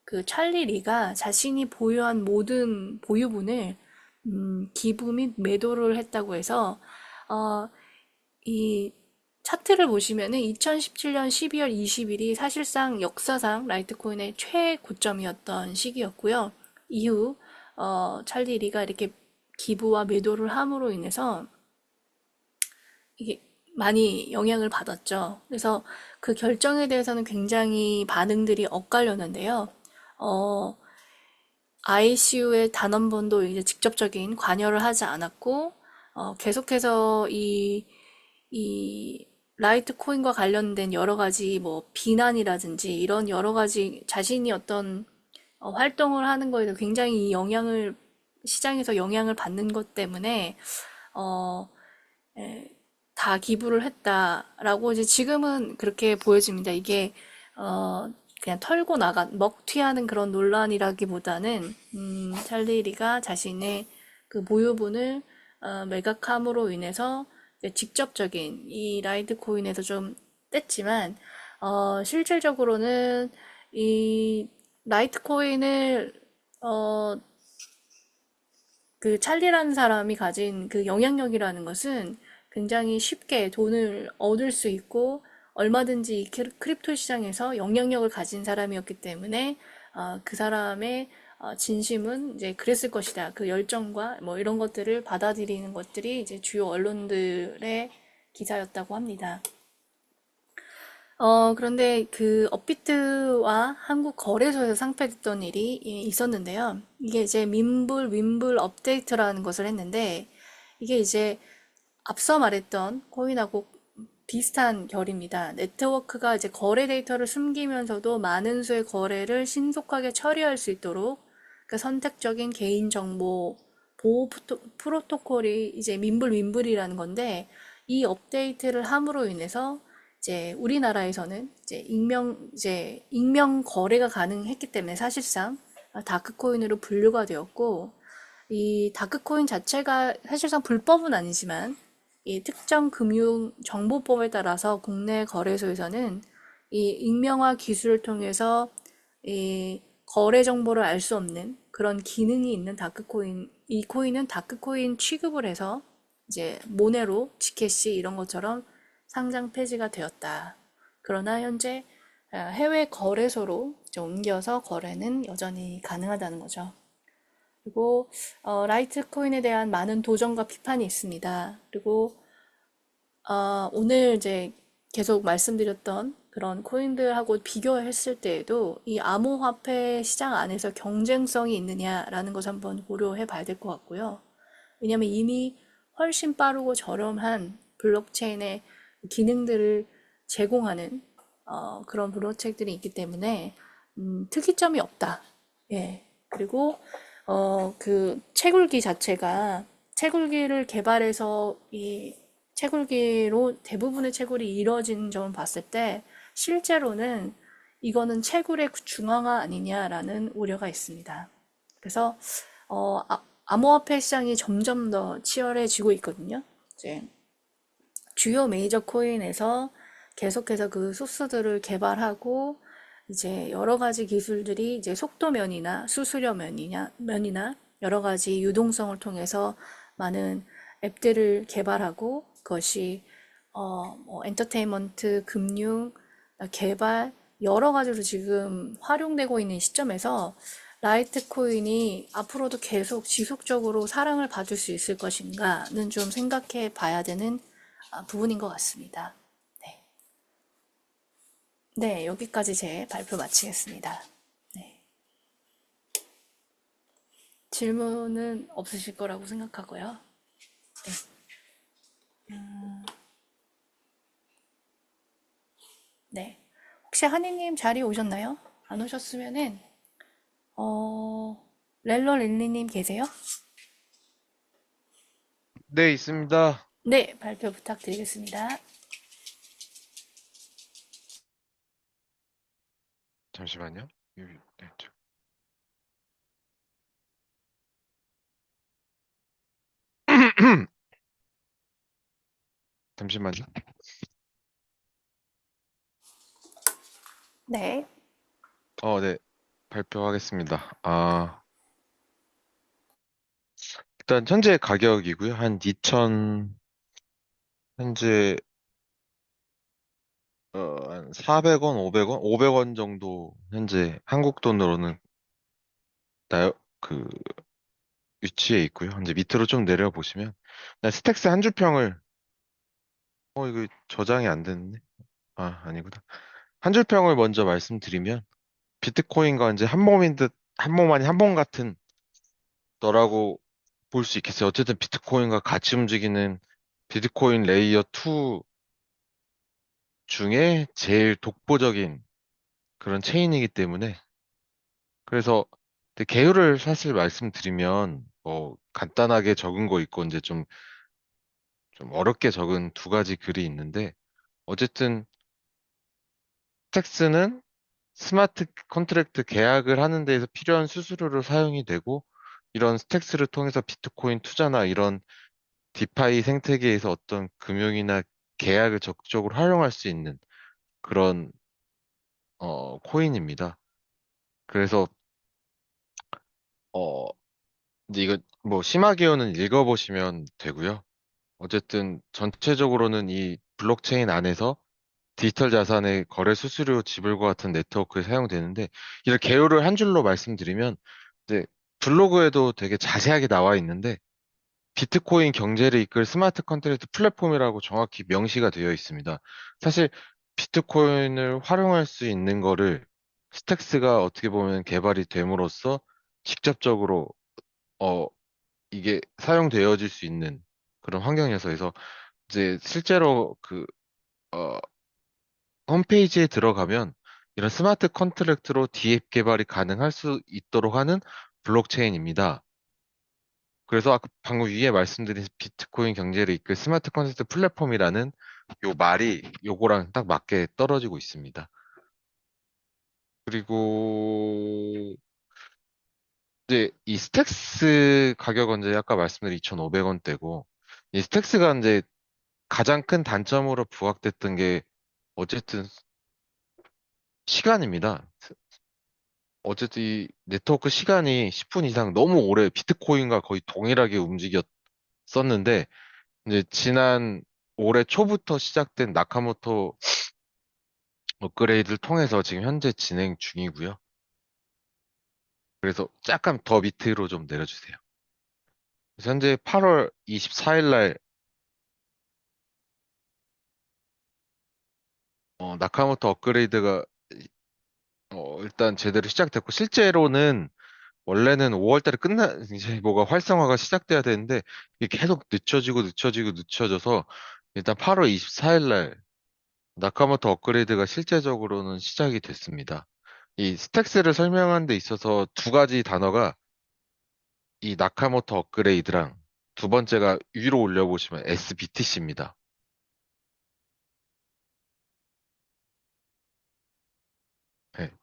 그 찰리 리가 자신이 보유한 모든 보유분을 기부 및 매도를 했다고 해서 이 차트를 보시면은 2017년 12월 20일이 사실상 역사상 라이트코인의 최고점이었던 시기였고요. 이후 찰리 리가 이렇게 기부와 매도를 함으로 인해서 이게 많이 영향을 받았죠. 그래서 그 결정에 대해서는 굉장히 반응들이 엇갈렸는데요. 어, ICU에 단 한 번도 이제 직접적인 관여를 하지 않았고, 계속해서 이 라이트 코인과 관련된 여러 가지 뭐 비난이라든지 이런 여러 가지 자신이 어떤 활동을 하는 거에 대해서 굉장히 시장에서 영향을 받는 것 때문에, 어, 에, 다 기부를 했다라고 이제 지금은 그렇게 보여집니다. 이게, 그냥 털고 나간, 먹튀하는 그런 논란이라기보다는, 찰리 리가 자신의 그 모유분을 매각함으로 인해서 이제 직접적인 이 라이트 코인에서 좀 뗐지만, 실질적으로는 이 라이트 코인을, 어, 그 찰리라는 사람이 가진 그 영향력이라는 것은 굉장히 쉽게 돈을 얻을 수 있고 얼마든지 이 크립토 시장에서 영향력을 가진 사람이었기 때문에 그 사람의 진심은 이제 그랬을 것이다. 그 열정과 뭐 이런 것들을 받아들이는 것들이 이제 주요 언론들의 기사였다고 합니다. 그런데 그 업비트와 한국 거래소에서 상폐됐던 일이 있었는데요. 이게 이제 민불, 윈불 업데이트라는 것을 했는데, 이게 이제 앞서 말했던 코인하고 비슷한 결입니다. 네트워크가 이제 거래 데이터를 숨기면서도 많은 수의 거래를 신속하게 처리할 수 있도록 그 선택적인 개인정보 보호 프로토콜이 이제 민불, 윈불이라는 건데, 이 업데이트를 함으로 인해서 이제 우리나라에서는 이제 익명 거래가 가능했기 때문에 사실상 다크코인으로 분류가 되었고, 이 다크코인 자체가 사실상 불법은 아니지만 이 특정 금융 정보법에 따라서 국내 거래소에서는 이 익명화 기술을 통해서 이 거래 정보를 알 수 없는 그런 기능이 있는 다크코인, 이 코인은 다크코인 취급을 해서 이제 모네로, 지캐시 이런 것처럼 상장 폐지가 되었다. 그러나 현재 해외 거래소로 이제 옮겨서 거래는 여전히 가능하다는 거죠. 그리고 라이트코인에 대한 많은 도전과 비판이 있습니다. 그리고 오늘 이제 계속 말씀드렸던 그런 코인들하고 비교했을 때에도 이 암호화폐 시장 안에서 경쟁성이 있느냐라는 것을 한번 고려해 봐야 될 것 같고요. 왜냐하면 이미 훨씬 빠르고 저렴한 블록체인의 기능들을 제공하는 그런 블록체인들이 있기 때문에 특이점이 없다. 예. 그리고 그 채굴기 자체가 채굴기를 개발해서 이 채굴기로 대부분의 채굴이 이루어진 점을 봤을 때 실제로는 이거는 채굴의 중앙화 아니냐라는 우려가 있습니다. 그래서 암호화폐 시장이 점점 더 치열해지고 있거든요. 이제 주요 메이저 코인에서 계속해서 그 소스들을 개발하고 이제 여러 가지 기술들이 이제 속도면이나 수수료 면이나 여러 가지 유동성을 통해서 많은 앱들을 개발하고 그것이 뭐 엔터테인먼트, 금융, 개발 여러 가지로 지금 활용되고 있는 시점에서 라이트코인이 앞으로도 계속 지속적으로 사랑을 받을 수 있을 것인가는 좀 생각해 봐야 되는 부분인 것 같습니다. 네. 네, 여기까지 제 발표 마치겠습니다. 네. 질문은 없으실 거라고 생각하고요. 네. 네. 혹시 하니님 자리 오셨나요? 안 오셨으면은, 렐러릴리님 계세요? 네, 있습니다. 네, 발표 부탁드리겠습니다. 잠시만요. 네, 잠시만요. 네. 네, 발표하겠습니다. 일단 현재 가격이고요. 현재 한 400원, 500원, 500원 정도 현재 한국 돈으로는 그 위치에 있고요. 이제 밑으로 좀 내려 보시면 스택스 한 주평을 이거 저장이 안 됐네. 아니구나. 한 줄 평을 먼저 말씀드리면, 비트코인과 이제 한 몸인 듯, 한 몸 아닌 한 몸 같은 너라고 볼 수 있겠어요. 어쨌든 비트코인과 같이 움직이는 비트코인 레이어 2 중에 제일 독보적인 그런 체인이기 때문에, 그래서 개요를 사실 말씀드리면, 간단하게 적은 거 있고, 이제 좀 어렵게 적은 두 가지 글이 있는데, 어쨌든 텍스는 스마트 컨트랙트 계약을 하는 데에서 필요한 수수료로 사용이 되고, 이런 스택스를 통해서 비트코인 투자나 이런 디파이 생태계에서 어떤 금융이나 계약을 적극적으로 활용할 수 있는 그런 코인입니다. 그래서 어 이제 이거 뭐 심하게요는 읽어보시면 되고요. 어쨌든 전체적으로는 이 블록체인 안에서 디지털 자산의 거래 수수료 지불과 같은 네트워크에 사용되는데, 이런 개요를 한 줄로 말씀드리면, 이제 블로그에도 되게 자세하게 나와 있는데, 비트코인 경제를 이끌 스마트 컨트랙트 플랫폼이라고 정확히 명시가 되어 있습니다. 사실 비트코인을 활용할 수 있는 거를 스택스가 어떻게 보면 개발이 됨으로써 직접적으로 어 이게 사용되어질 수 있는 그런 환경이어서, 해서 이제 실제로 어, 홈페이지에 들어가면 이런 스마트 컨트랙트로 디앱 개발이 가능할 수 있도록 하는 블록체인입니다. 그래서 아까 방금 위에 말씀드린 비트코인 경제를 이끌 스마트 컨트랙트 플랫폼이라는 요 말이 요거랑 딱 맞게 떨어지고 있습니다. 그리고 이제 이 스택스 가격은 이제 아까 말씀드린 2,500원대고, 이 스택스가 이제 가장 큰 단점으로 부각됐던 게 어쨌든 시간입니다. 어쨌든 이 네트워크 시간이 10분 이상 너무 오래 비트코인과 거의 동일하게 움직였었는데, 이제 지난 올해 초부터 시작된 나카모토 업그레이드를 통해서 지금 현재 진행 중이고요. 그래서 약간 더 밑으로 좀 내려주세요. 그래서 현재 8월 24일 날 나카모토 업그레이드가 일단 제대로 시작됐고, 실제로는 원래는 5월 달에 이제 뭐가 활성화가 시작돼야 되는데, 이게 계속 늦춰져서 일단 8월 24일 날 나카모토 업그레이드가 실제적으로는 시작이 됐습니다. 이 스택스를 설명하는 데 있어서 두 가지 단어가 이 나카모토 업그레이드랑, 두 번째가 위로 올려보시면 SBTC입니다.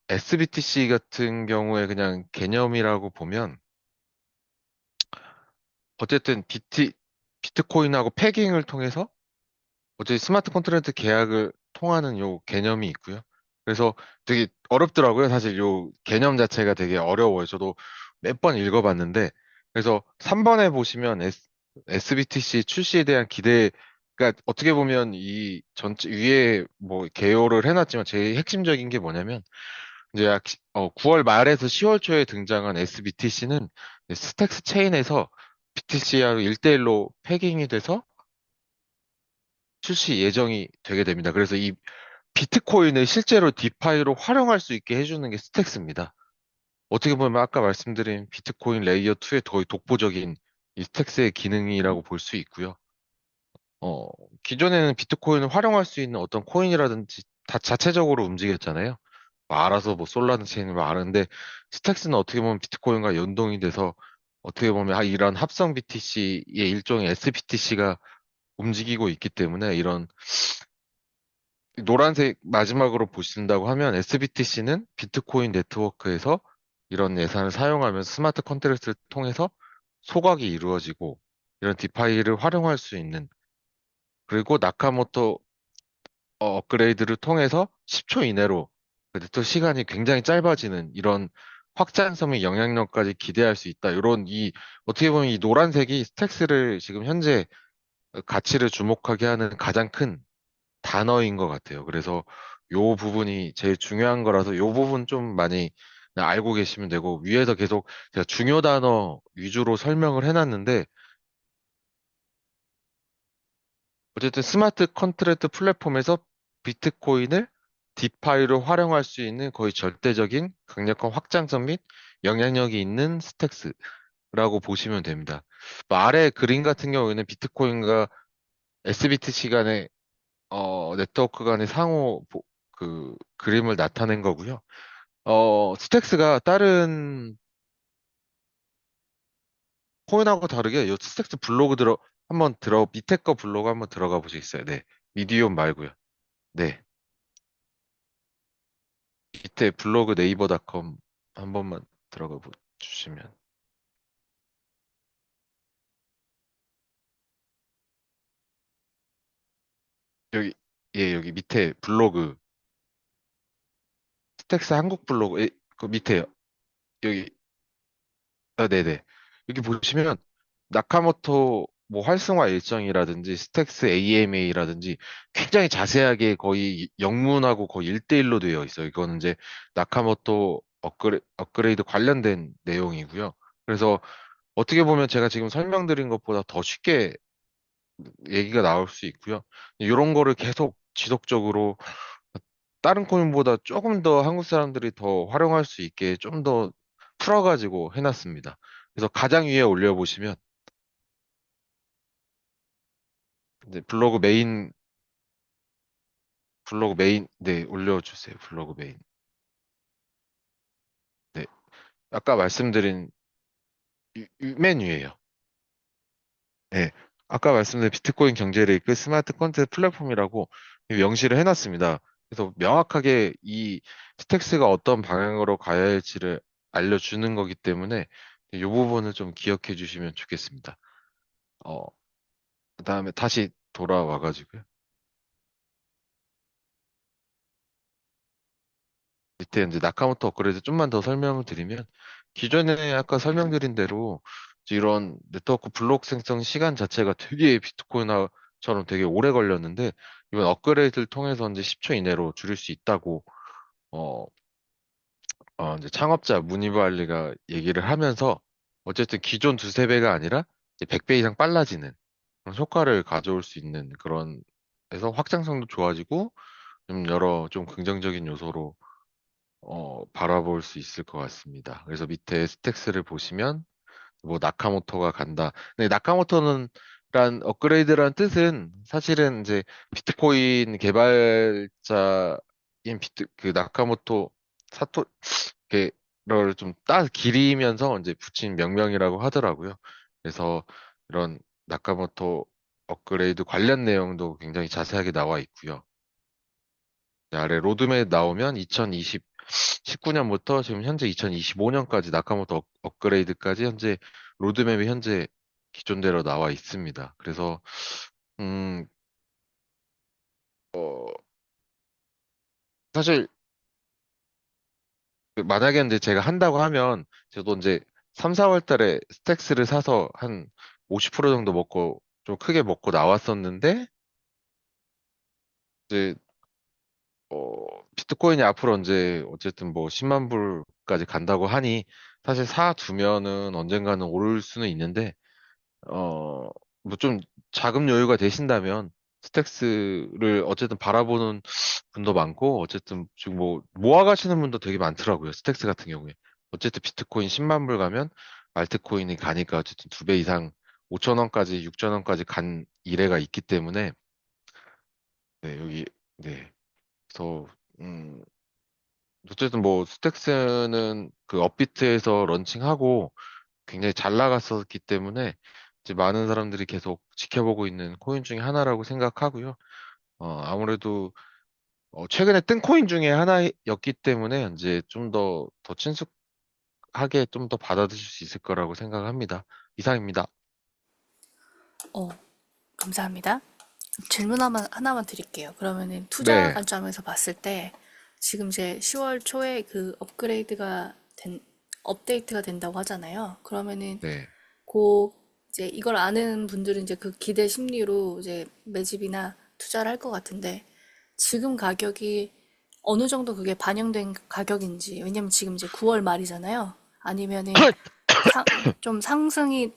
SBTC 같은 경우에 그냥 개념이라고 보면, 어쨌든 비트코인하고 패깅을 통해서 어쨌든 스마트 컨트랙트 계약을 통하는 요 개념이 있고요. 그래서 되게 어렵더라고요. 사실 요 개념 자체가 되게 어려워요. 저도 몇 번 읽어봤는데, 그래서 3번에 보시면 SBTC 출시에 대한 기대, 그러니까 어떻게 보면 이 전체 위에 뭐 개요를 해놨지만 제일 핵심적인 게 뭐냐면, 이제 9월 말에서 10월 초에 등장한 SBTC는 스택스 체인에서 BTC하고 1대1로 패깅이 돼서 출시 예정이 되게 됩니다. 그래서 이 비트코인을 실제로 디파이로 활용할 수 있게 해주는 게 스택스입니다. 어떻게 보면 아까 말씀드린 비트코인 레이어 2의 거의 독보적인 이 스택스의 기능이라고 볼 수 있고요. 어, 기존에는 비트코인을 활용할 수 있는 어떤 코인이라든지 다 자체적으로 움직였잖아요. 뭐 알아서 뭐 솔라나 체인을 뭐 아는데, 스택스는 어떻게 보면 비트코인과 연동이 돼서 어떻게 보면 이런 합성 BTC의 일종의 SBTC가 움직이고 있기 때문에, 이런 노란색 마지막으로 보신다고 하면 SBTC는 비트코인 네트워크에서 이런 예산을 사용하면서 스마트 컨트랙트를 통해서 소각이 이루어지고 이런 디파이를 활용할 수 있는, 그리고 나카모토 업그레이드를 통해서 10초 이내로 그 네트워크 시간이 굉장히 짧아지는 이런 확장성의 영향력까지 기대할 수 있다. 이런 어떻게 보면 이 노란색이 스택스를 지금 현재 가치를 주목하게 하는 가장 큰 단어인 것 같아요. 그래서 요 부분이 제일 중요한 거라서 요 부분 좀 많이 알고 계시면 되고, 위에서 계속 제가 중요 단어 위주로 설명을 해놨는데, 어쨌든 스마트 컨트랙트 플랫폼에서 비트코인을 디파이로 활용할 수 있는 거의 절대적인 강력한 확장성 및 영향력이 있는 스택스라고 보시면 됩니다. 뭐 아래 그림 같은 경우에는 비트코인과 SBTC 간의 네트워크 간의 그 그림을 나타낸 거고요. 스택스가 다른 코인하고 다르게 이 스택스 블로그 밑에 거 블로그 한번 들어가 보시겠어요? 네. 미디움 말고요. 네. 밑에 블로그 네이버닷컴 한 번만 주시면. 여기, 예, 여기 밑에 블로그, 스택스 한국 블로그, 그 밑에요. 여기, 네네. 여기 보시면, 나카모토 뭐 활성화 일정이라든지, 스택스 AMA라든지, 굉장히 자세하게 거의 영문하고 거의 1대1로 되어 있어요. 이거는 이제 나카모토 업그레이드 관련된 내용이고요. 그래서 어떻게 보면 제가 지금 설명드린 것보다 더 쉽게 얘기가 나올 수 있고요. 이런 거를 계속 지속적으로 다른 코인보다 조금 더 한국 사람들이 더 활용할 수 있게 좀 더 풀어가지고 해놨습니다. 그래서 가장 위에 올려보시면 이제 블로그 메인, 네, 올려주세요. 블로그 메인. 네, 아까 말씀드린 맨 위에요. 네, 아까 말씀드린 비트코인 경제를 이끌 스마트 컨텐츠 플랫폼이라고 명시를 해놨습니다. 그래서 명확하게 이 스택스가 어떤 방향으로 가야 할지를 알려주는 거기 때문에 이 부분을 좀 기억해 주시면 좋겠습니다. 어, 그다음에 다시 돌아와가지고요. 밑에 이제 나카모토 업그레이드 좀만 더 설명을 드리면 기존에 아까 설명드린 대로 이제 이런 네트워크 블록 생성 시간 자체가 되게 비트코인처럼 되게 오래 걸렸는데 이번 업그레이드를 통해서 이제 10초 이내로 줄일 수 있다고 어, 이제 창업자 문이발리가 얘기를 하면서 어쨌든 기존 두세 배가 아니라 이제 100배 이상 빨라지는 그런 효과를 가져올 수 있는 그런 해서 확장성도 좋아지고 좀 여러 좀 긍정적인 요소로 바라볼 수 있을 것 같습니다. 그래서 밑에 스택스를 보시면 뭐 나카모토가 간다. 근데 나카모토는 란 업그레이드란 뜻은 사실은 이제 비트코인 개발자인 그 나카모토 사토 를 좀 기리면서 이제 붙인 명명이라고 하더라고요. 그래서 이런 나카모토 업그레이드 관련 내용도 굉장히 자세하게 나와 있고요. 아래 로드맵 나오면 19년부터 지금 현재 2025년까지 나카모토 업그레이드까지 현재 로드맵이 현재 기존대로 나와 있습니다. 그래서 음, 사실 만약에 이제 제가 한다고 하면 저도 이제 3, 4월 달에 스택스를 사서 한 50% 정도 먹고 좀 크게 먹고 나왔었는데 이제 비트코인이 앞으로 이제 어쨌든 뭐 10만 불까지 간다고 하니 사실 사두면은 언젠가는 오를 수는 있는데 뭐 좀 자금 여유가 되신다면 스택스를 어쨌든 바라보는 분도 많고 어쨌든 지금 뭐 모아가시는 분도 되게 많더라고요. 스택스 같은 경우에. 어쨌든 비트코인 10만 불 가면 알트코인이 가니까 어쨌든 2배 이상 5천 원까지 6천 원까지 간 이래가 있기 때문에 네, 여기 네. 그래서 음 어쨌든 뭐 스택스는 그 업비트에서 런칭하고 굉장히 잘 나갔었기 때문에 이제 많은 사람들이 계속 지켜보고 있는 코인 중에 하나라고 생각하고요. 아무래도 최근에 뜬 코인 중에 하나였기 때문에 이제 좀 더 친숙하게 좀 더 받아들일 수 있을 거라고 생각합니다. 이상입니다. 어, 감사합니다. 질문 하나만 드릴게요. 그러면은 투자 네, 관점에서 봤을 때 지금 이제 10월 초에 그 업데이트가 된다고 하잖아요. 그러면은 네. 그 이제 이걸 아는 분들은 이제 그 기대 심리로 이제 매집이나 투자를 할 것 같은데 지금 가격이 어느 정도 그게 반영된 가격인지 왜냐면 지금 이제 9월 말이잖아요. 아니면은 좀 상승이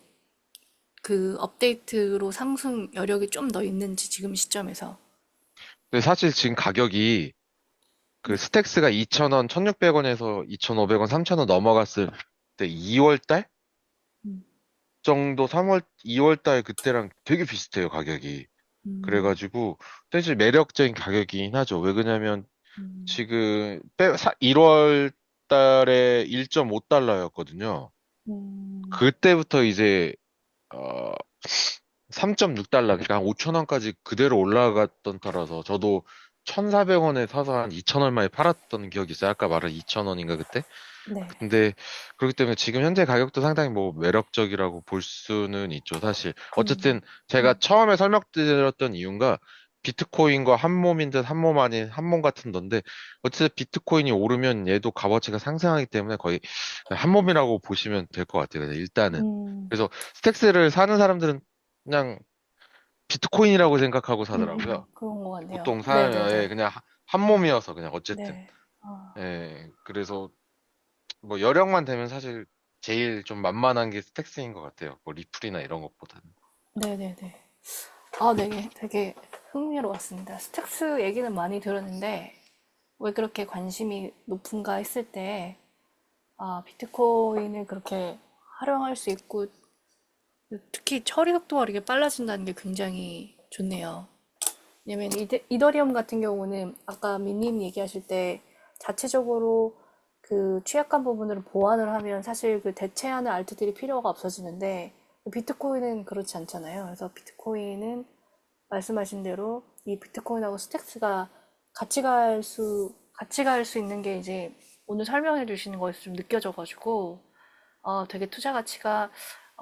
그 업데이트로 상승 여력이 좀 더 있는지 지금 시점에서 근데 사실 지금 가격이 그 스택스가 2,000원, 1,600원에서 2,500원, 3,000원 넘어갔을 때 2월 달 음, 정도 2월 달 그때랑 되게 비슷해요, 가격이. 음, 그래가지고 사실 매력적인 가격이긴 하죠. 왜 그러냐면 음, 지금 1월 달에 1.5달러였거든요. 음, 그때부터 이제 어 3.6달러, 그러니까 한 5천 원까지 그대로 올라갔던 터라서 저도 1,400원에 사서 한 2천 얼마에 팔았던 기억이 있어요. 아까 말한 2천 원인가 그때? 네. 근데 그렇기 때문에 지금 현재 가격도 상당히 뭐 매력적이라고 볼 수는 있죠, 사실. 어쨌든 제가 네. 처음에 설명드렸던 이유가 비트코인과 한 몸인 듯 한 몸 아닌 한 몸 같은 건데, 어쨌든 비트코인이 오르면 얘도 값어치가 상승하기 때문에 거의 한 몸이라고 보시면 될 것 같아요, 그냥 일단은. 음, 그래서 스택스를 사는 사람들은 그냥 비트코인이라고 생각하고 사더라고요. 그런 것 같네요. 보통 네네네. 그냥 한 몸이어서 그냥 어쨌든. 네. 아, 그래서 뭐 여력만 되면 사실 제일 좀 만만한 게 스택스인 것 같아요. 뭐 리플이나 이런 것보다는. 네네네. 아, 네, 되게 흥미로웠습니다. 스택스 얘기는 많이 들었는데, 왜 그렇게 관심이 높은가 했을 때, 아, 비트코인을 그렇게 활용할 수 있고, 특히 처리 속도가 이렇게 빨라진다는 게 굉장히 좋네요. 왜냐면 이더리움 같은 경우는 아까 민님 얘기하실 때 자체적으로 그 취약한 부분을 보완을 하면 사실 그 대체하는 알트들이 필요가 없어지는데 비트코인은 그렇지 않잖아요. 그래서 비트코인은 말씀하신 대로 이 비트코인하고 스택스가 같이 갈 수 있는 게 이제 오늘 설명해 주시는 거에서 좀 느껴져가지고 되게 투자 가치가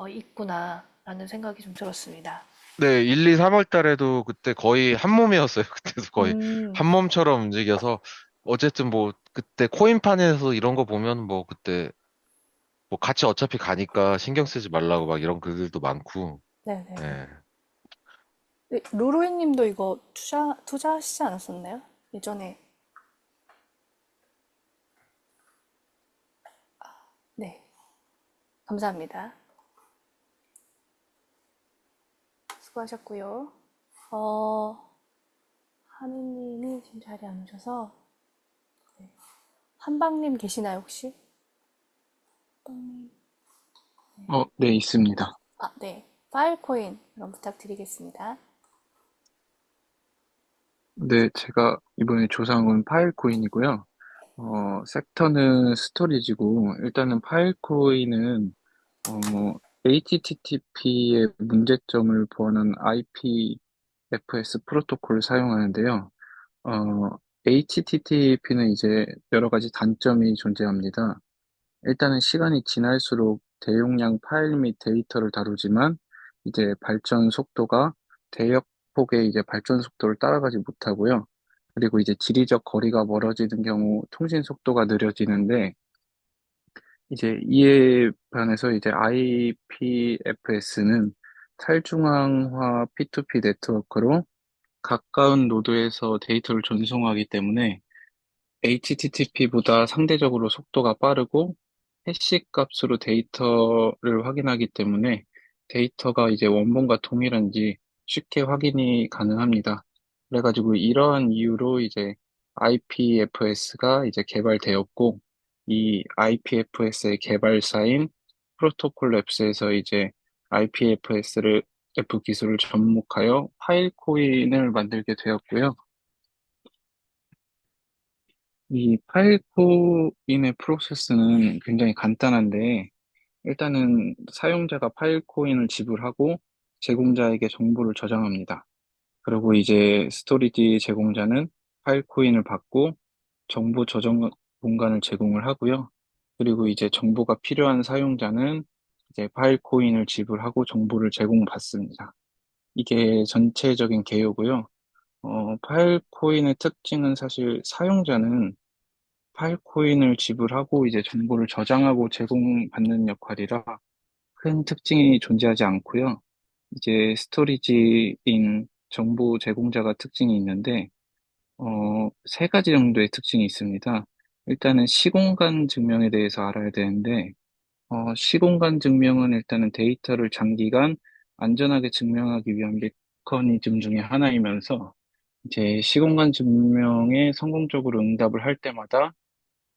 있구나라는 생각이 좀 들었습니다. 네, 1, 2, 3월 달에도 그때 거의 한 몸이었어요. 그때도 거의 음, 한 몸처럼 움직여서 어쨌든 뭐 그때 코인판에서 이런 거 보면 뭐 그때 뭐 같이 어차피 가니까 신경 쓰지 말라고 막 이런 글들도 많고. 네네네. 예. 루루이 님도 이거 투자하시지 않았었나요? 예전에. 네. 감사합니다. 수고하셨고요. 어, 하느님이 지금 자리에 안 오셔서, 네. 한방님 계시나요, 혹시? 한방님. 네, 있습니다. 아, 네. 파일코인 그럼 부탁드리겠습니다. 네, 제가 이번에 조사한 건 파일코인이고요. 섹터는 스토리지고, 일단은 파일코인은, HTTP의 문제점을 보완한 IPFS 프로토콜을 사용하는데요. HTTP는 이제 여러 가지 단점이 존재합니다. 일단은 시간이 지날수록 대용량 파일 및 데이터를 다루지만 이제 발전 속도가 대역폭의 이제 발전 속도를 따라가지 못하고요. 그리고 이제 지리적 거리가 멀어지는 경우 통신 속도가 느려지는데 이제 이에 반해서 이제 IPFS는 탈중앙화 P2P 네트워크로 가까운 노드에서 데이터를 전송하기 때문에 HTTP보다 상대적으로 속도가 빠르고 해시 값으로 데이터를 확인하기 때문에 데이터가 이제 원본과 동일한지 쉽게 확인이 가능합니다. 그래가지고 이러한 이유로 이제 IPFS가 이제 개발되었고 이 IPFS의 개발사인 프로토콜 랩스에서 이제 IPFS를 F 기술을 접목하여 파일 코인을 만들게 되었고요. 이 파일코인의 프로세스는 굉장히 간단한데, 일단은 사용자가 파일코인을 지불하고 제공자에게 정보를 저장합니다. 그리고 이제 스토리지 제공자는 파일코인을 받고 정보 저장 공간을 제공을 하고요. 그리고 이제 정보가 필요한 사용자는 이제 파일코인을 지불하고 정보를 제공받습니다. 이게 전체적인 개요고요. 파일코인의 특징은 사실 사용자는 파일코인을 지불하고 이제 정보를 저장하고 제공받는 역할이라 큰 특징이 존재하지 않고요. 이제 스토리지인 정보 제공자가 특징이 있는데, 세 가지 정도의 특징이 있습니다. 일단은 시공간 증명에 대해서 알아야 되는데, 시공간 증명은 일단은 데이터를 장기간 안전하게 증명하기 위한 메커니즘 중에 하나이면서, 이제 시공간 증명에 성공적으로 응답을 할 때마다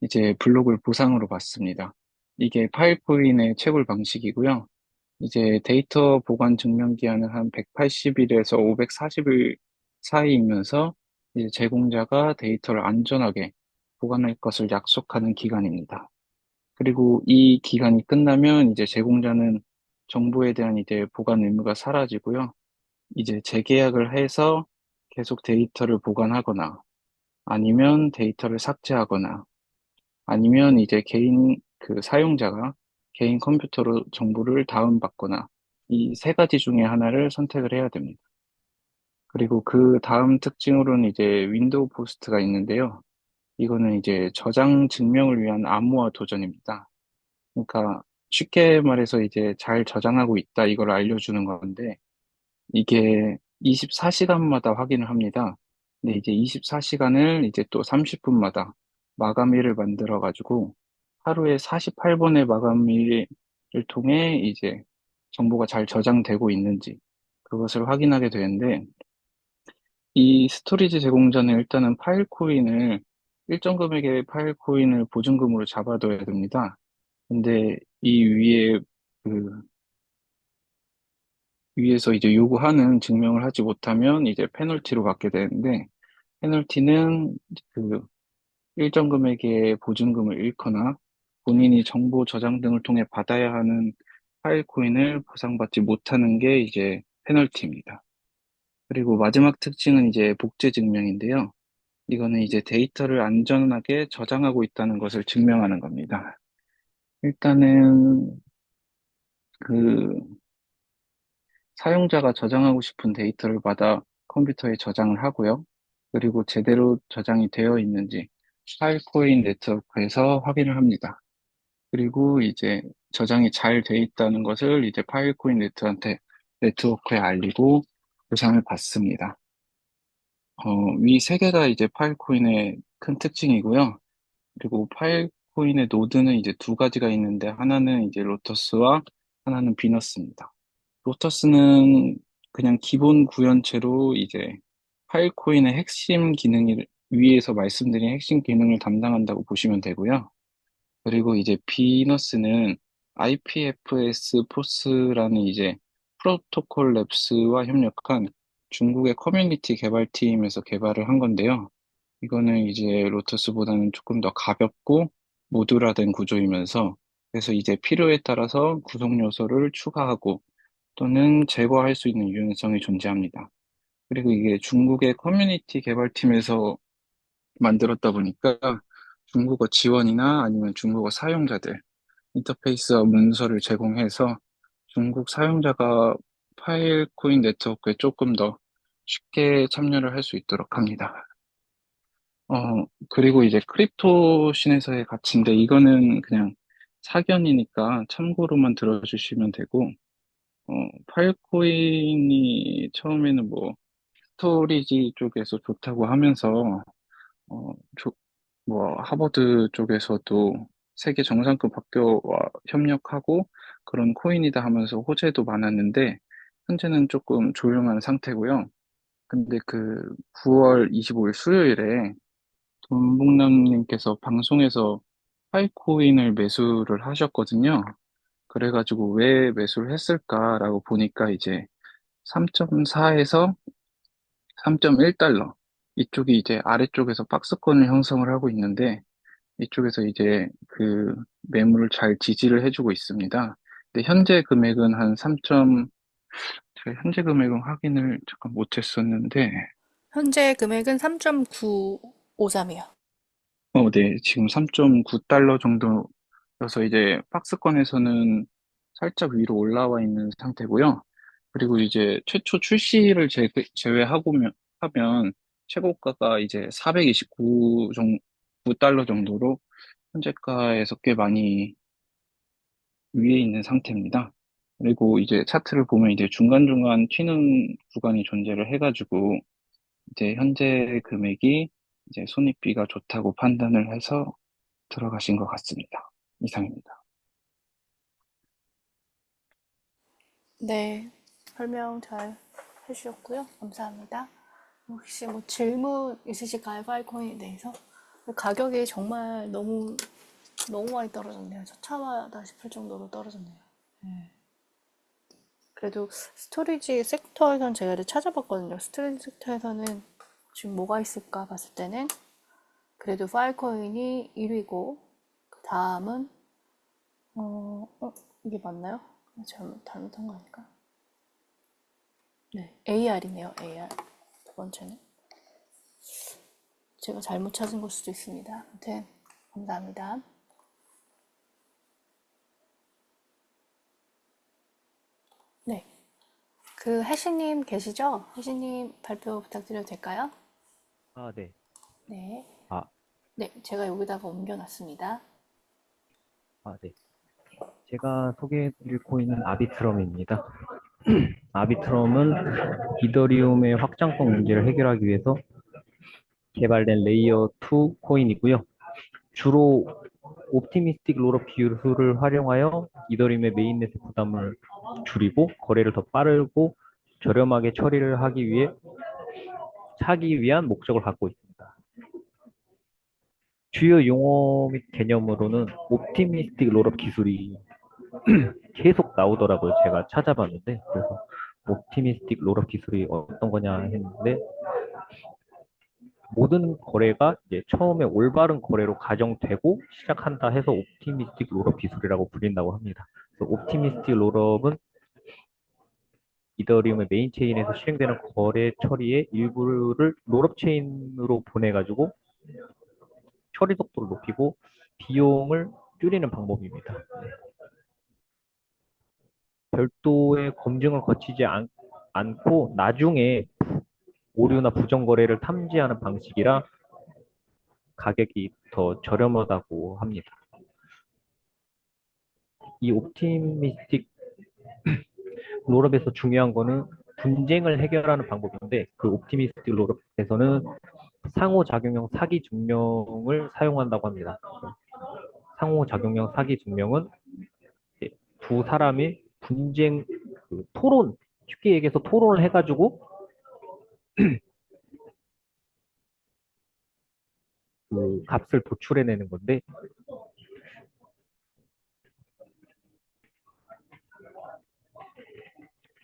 이제 블록을 보상으로 받습니다. 이게 파일코인의 채굴 방식이고요. 이제 데이터 보관 증명 기한은 한 180일에서 540일 사이이면서 이제 제공자가 데이터를 안전하게 보관할 것을 약속하는 기간입니다. 그리고 이 기간이 끝나면 이제 제공자는 정보에 대한 이제 보관 의무가 사라지고요. 이제 재계약을 해서 계속 데이터를 보관하거나 아니면 데이터를 삭제하거나 아니면 이제 개인 그 사용자가 개인 컴퓨터로 정보를 다운받거나 이 세 가지 중에 하나를 선택을 해야 됩니다. 그리고 그 다음 특징으로는 이제 윈도우 포스트가 있는데요. 이거는 이제 저장 증명을 위한 암호화 도전입니다. 그러니까 쉽게 말해서 이제 잘 저장하고 있다 이걸 알려주는 건데 이게 24시간마다 확인을 합니다. 근데 이제 24시간을 이제 또 30분마다 마감일을 만들어 가지고 하루에 48번의 마감일을 통해 이제 정보가 잘 저장되고 있는지 그것을 확인하게 되는데 이 스토리지 제공자는 일단은 파일 코인을 일정 금액의 파일 코인을 보증금으로 잡아둬야 됩니다. 근데 이 위에 그 위에서 이제 요구하는 증명을 하지 못하면 이제 페널티로 받게 되는데 페널티는 그 일정 금액의 보증금을 잃거나 본인이 정보 저장 등을 통해 받아야 하는 파일 코인을 보상받지 못하는 게 이제 페널티입니다. 그리고 마지막 특징은 이제 복제 증명인데요. 이거는 이제 데이터를 안전하게 저장하고 있다는 것을 증명하는 겁니다. 일단은 그 사용자가 저장하고 싶은 데이터를 받아 컴퓨터에 저장을 하고요. 그리고 제대로 저장이 되어 있는지 파일코인 네트워크에서 확인을 합니다. 그리고 이제 저장이 잘 돼 있다는 것을 이제 파일코인 네트워크에 알리고 보상을 받습니다. 위 세 개가 이제 파일코인의 큰 특징이고요. 그리고 파일코인의 노드는 이제 두 가지가 있는데 하나는 이제 로터스와 하나는 비너스입니다. 로터스는 그냥 기본 구현체로 이제 파일코인의 핵심 기능을 위에서 말씀드린 핵심 기능을 담당한다고 보시면 되고요. 그리고 이제 비너스는 IPFS 포스라는 이제 프로토콜 랩스와 협력한 중국의 커뮤니티 개발팀에서 개발을 한 건데요. 이거는 이제 로터스보다는 조금 더 가볍고 모듈화된 구조이면서 그래서 이제 필요에 따라서 구성 요소를 추가하고 또는 제거할 수 있는 유연성이 존재합니다. 그리고 이게 중국의 커뮤니티 개발팀에서 만들었다 보니까 중국어 지원이나 아니면 중국어 사용자들 인터페이스와 문서를 제공해서 중국 사용자가 파일 코인 네트워크에 조금 더 쉽게 참여를 할 수 있도록 합니다. 그리고 이제 크립토 신에서의 가치인데 이거는 그냥 사견이니까 참고로만 들어주시면 되고, 파일코인이 처음에는 뭐, 스토리지 쪽에서 좋다고 하면서, 어, 뭐, 하버드 쪽에서도 세계 정상급 학교와 협력하고 그런 코인이다 하면서 호재도 많았는데, 현재는 조금 조용한 상태고요. 근데 그 9월 25일 수요일에 돈봉남님께서 방송에서 파이코인을 매수를 하셨거든요. 그래가지고 왜 매수를 했을까라고 보니까 이제 3.4에서 3.1달러 이쪽이 이제 아래쪽에서 박스권을 형성을 하고 있는데 이쪽에서 이제 그 매물을 잘 지지를 해주고 있습니다. 근데 현재 금액은 한 3. 제가 현재 금액은 확인을 잠깐 못했었는데 현재 금액은 3.953이요. 네. 지금 3.9달러 정도여서 이제 박스권에서는 살짝 위로 올라와 있는 상태고요. 그리고 이제 최초 출시를 하면 최고가가 이제 9달러 정도로 현재가에서 꽤 많이 위에 있는 상태입니다. 그리고 이제 차트를 보면 이제 중간중간 튀는 구간이 존재를 해가지고 이제 현재 금액이 이제 손익비가 좋다고 판단을 해서 들어가신 것 같습니다. 이상입니다. 네, 설명 잘 해주셨고요. 감사합니다. 혹시 뭐 질문 있으실까요? 파이코인에 대해서? 가격이 정말 너무 많이 떨어졌네요. 처참하다 싶을 정도로 떨어졌네요. 네. 그래도 스토리지 섹터에선 제가 찾아봤거든요. 스토리지 섹터에서는 지금 뭐가 있을까 봤을 때는 그래도 파일코인이 1위고 그 다음은 이게 맞나요? 잘못한 거 아닐까? 네, AR이네요. AR 두 번째는 제가 잘못 찾은 걸 수도 있습니다. 아무튼 감사합니다. 네, 그 혜시님 계시죠? 혜시님 발표 부탁드려도 될까요? 아, 네. 네, 아, 네, 제가 여기다가 옮겨놨습니다. 네. 제가 소개해드릴 코인은 아비트럼입니다. 아비트럼은 이더리움의 확장성 문제를 해결하기 위해서 개발된 레이어 2 코인이고요. 주로 옵티미스틱 롤업 기술을 활용하여 이더리움의 메인넷의 부담을 줄이고 거래를 더 빠르고 저렴하게 처리를 하기 위한 목적을 갖고 있습니다. 주요 용어 및 개념으로는 옵티미스틱 롤업 기술이 계속 나오더라고요. 제가 찾아봤는데. 그래서 옵티미스틱 롤업 기술이 어떤 거냐 했는데, 모든 거래가 이제 처음에 올바른 거래로 가정되고 시작한다 해서 옵티미스틱 롤업 기술이라고 불린다고 합니다. 그래서 옵티미스틱 롤업은 이더리움의 메인 체인에서 실행되는 거래 처리의 일부를 롤업 체인으로 보내가지고 처리 속도를 높이고 비용을 줄이는 방법입니다. 별도의 검증을 거치지 않고 나중에 오류나 부정 거래를 탐지하는 방식이라 가격이 더 저렴하다고 합니다. 이 옵티미스틱 롤업에서 중요한 거는 분쟁을 해결하는 방법인데 그 옵티미스틱 롤업에서는 상호작용형 사기 증명을 사용한다고 합니다. 상호작용형 사기 증명은 두 사람이 분쟁, 토론, 쉽게 얘기해서 토론을 해가지고 그 값을 도출해내는 건데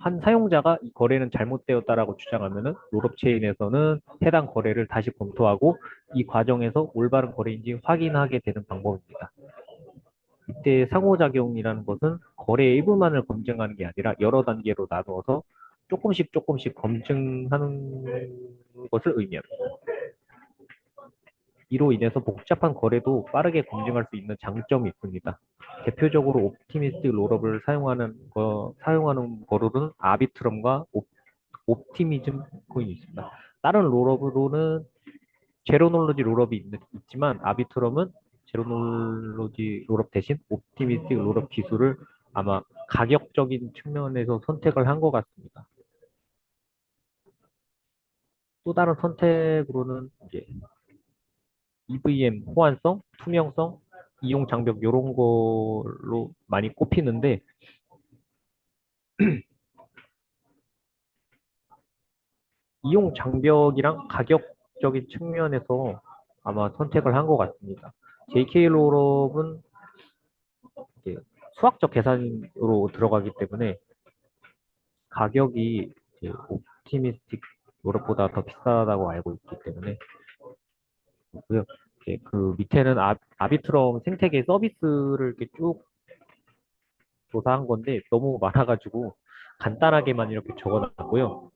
한 사용자가 이 거래는 잘못되었다라고 주장하면은 롤업체인에서는 해당 거래를 다시 검토하고 이 과정에서 올바른 거래인지 확인하게 되는 방법입니다. 이때 상호작용이라는 것은 거래의 일부만을 검증하는 게 아니라 여러 단계로 나누어서 조금씩 검증하는 것을 의미합니다. 이로 인해서 복잡한 거래도 빠르게 검증할 수 있는 장점이 있습니다. 대표적으로 옵티미스틱 롤업을 사용하는 거로는 아비트럼과 옵티미즘 코인이 있습니다. 다른 롤업으로는 제로놀로지 롤업이 있지만 아비트럼은 제로놀로지 롤업 대신 옵티미스틱 롤업 기술을 아마 가격적인 측면에서 선택을 한 것 같습니다. 또 다른 선택으로는 이제 EVM 호환성, 투명성, 이용 장벽 이런 걸로 많이 꼽히는데 이용 장벽이랑 가격적인 측면에서 아마 선택을 한 것 같습니다. JK 롤업은 수학적 계산으로 들어가기 때문에 가격이 옵티미스틱 롤업보다 더 비싸다고 알고 있기 때문에 그 밑에는 아비트럼 생태계 서비스를 이렇게 쭉 조사한 건데 너무 많아가지고 간단하게만 이렇게 적어놨고요.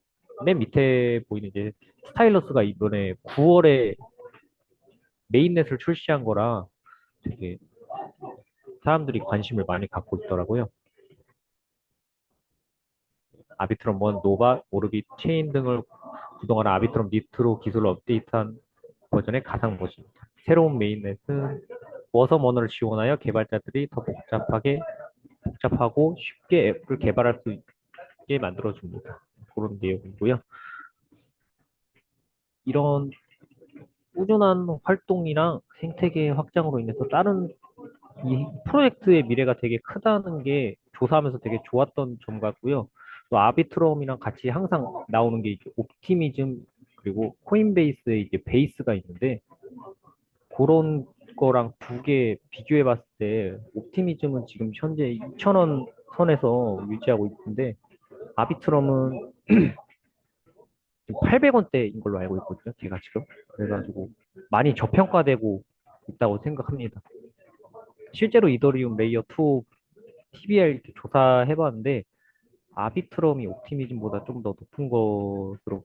맨 밑에 보이는 이제 스타일러스가 이번에 9월에 메인넷을 출시한 거라 되게 사람들이 관심을 많이 갖고 있더라고요. 아비트럼 1, 노바, 오르빗, 체인 등을 구동하는 아비트럼 니트로 기술을 업데이트한 버전의 가상 모습입니다. 새로운 메인넷은 워섬 언어를 지원하여 개발자들이 더 복잡하고 쉽게 앱을 개발할 수 있게 만들어줍니다. 그런 내용이고요. 이런 꾸준한 활동이랑 생태계 확장으로 인해서 다른 이 프로젝트의 미래가 되게 크다는 게 조사하면서 되게 좋았던 점 같고요. 또 아비트럼이랑 같이 항상 나오는 게 이제 옵티미즘 그리고 코인베이스에 이제 베이스가 있는데 그런 거랑 두 개 비교해 봤을 때 옵티미즘은 지금 현재 2,000원 선에서 유지하고 있는데 아비트럼은 지금 800원대인 걸로 알고 있거든요. 제가 지금. 그래가지고 많이 저평가되고 있다고 생각합니다. 실제로 이더리움 레이어 2 TBR 이렇게 조사해봤는데 아비트럼이 옵티미즘보다 좀 더 높은 것으로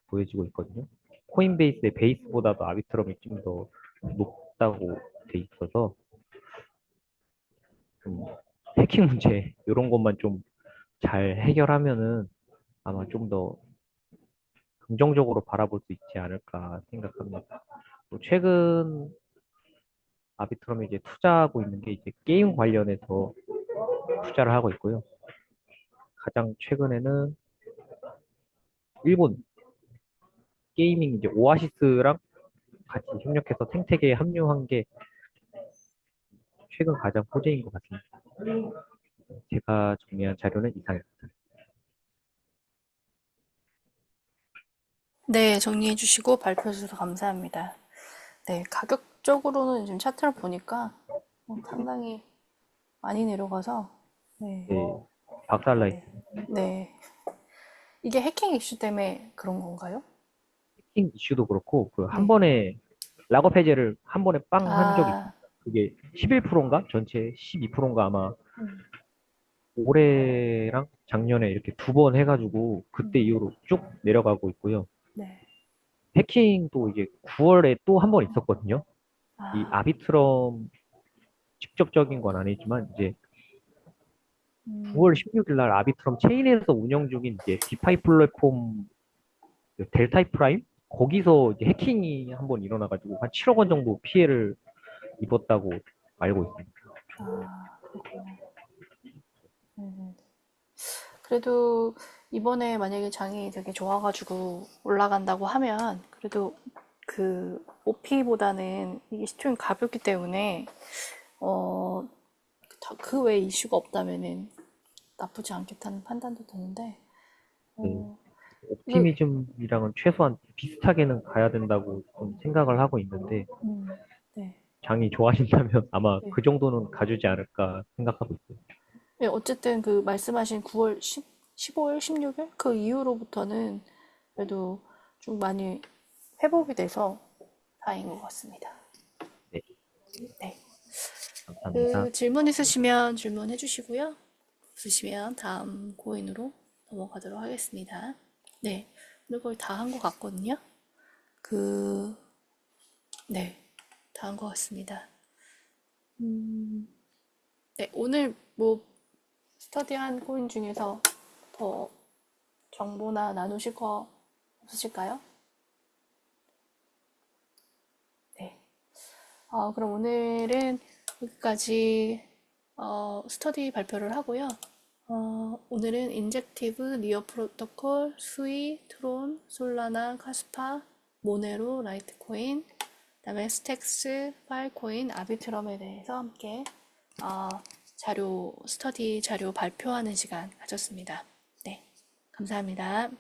보여지고 있거든요. 코인베이스의 베이스보다도 아비트럼이 좀 더 높다고 돼 있어서 좀 해킹 문제 이런 것만 좀 잘 해결하면은 아마 좀 더 긍정적으로 바라볼 수 있지 않을까 생각합니다. 또 최근 아비트럼에 이제 투자하고 있는 게 이제 게임 관련해서 투자를 하고 있고요. 가장 최근에는 일본 게이밍 이제 오아시스랑 같이 협력해서 생태계에 합류한 게 최근 가장 호재인 것 같습니다. 제가 정리한 자료는 이상입니다. 네, 정리해 주시고 발표해 주셔서 감사합니다. 네, 가격적으로는 지금 차트를 보니까 상당히 많이 내려가서, 네, 네, 박살나 네, 있습니다. 네. 이게 해킹 이슈 때문에 그런 건가요? 해킹 이슈도 그렇고 그 한 네. 번에 락업 해제를 한 번에 빵 한 적이 있습니다. 아, 그게 11%인가? 전체 12%인가 아마 음, 올해랑 작년에 이렇게 두 번 해가지고 그때 이후로 쭉 내려가고 있고요. 네. 해킹도 이제 9월에 또 한 번 있었거든요. 이 아, 아비트럼 직접적인 건 아니지만 이제 9월 음, 16일 날 아비트럼 체인에서 운영 중인 이제 디파이 플랫폼 그 델타 프라임 거기서 이제 해킹이 한 번 일어나가지고 한 7억 원 정도 피해를 입었다고 알고 있습니다. 아, 그렇군요. 네. 그래도 이번에 만약에 장이 되게 좋아가지고 올라간다고 하면 그래도 그 OP보다는 이게 시총이 가볍기 때문에 어, 그 외에 이슈가 없다면은 나쁘지 않겠다는 판단도 드는데 네. 어, 이거 옵티미즘이랑은 최소한 비슷하게는 가야 된다고 좀 생각을 하고 있는데 네, 장이 좋아진다면 아마 네. 그 정도는 가주지 않을까 생각하고 있어요. 네, 어쨌든 그 말씀하신 9월 15일, 16일 그 이후로부터는 그래도 좀 많이 회복이 돼서 다행인 것 같습니다. 네, 네. 감사합니다. 그 질문 있으시면 질문해 주시고요. 없으시면 다음 코인으로 넘어가도록 하겠습니다. 네, 오늘 거의 다 한 것 같거든요. 그, 네, 다 한 것 같습니다. 네, 오늘 뭐 스터디한 코인 중에서 더 정보나 나누실 거 없으실까요? 네. 그럼 오늘은 여기까지 스터디 발표를 하고요. 오늘은 인젝티브, 니어 프로토콜, 수이, 트론, 솔라나, 카스파, 모네로, 라이트코인, 그다음에 스택스, 파일코인, 아비트럼에 대해서 함께 스터디 자료 발표하는 시간 가졌습니다. 네, 감사합니다.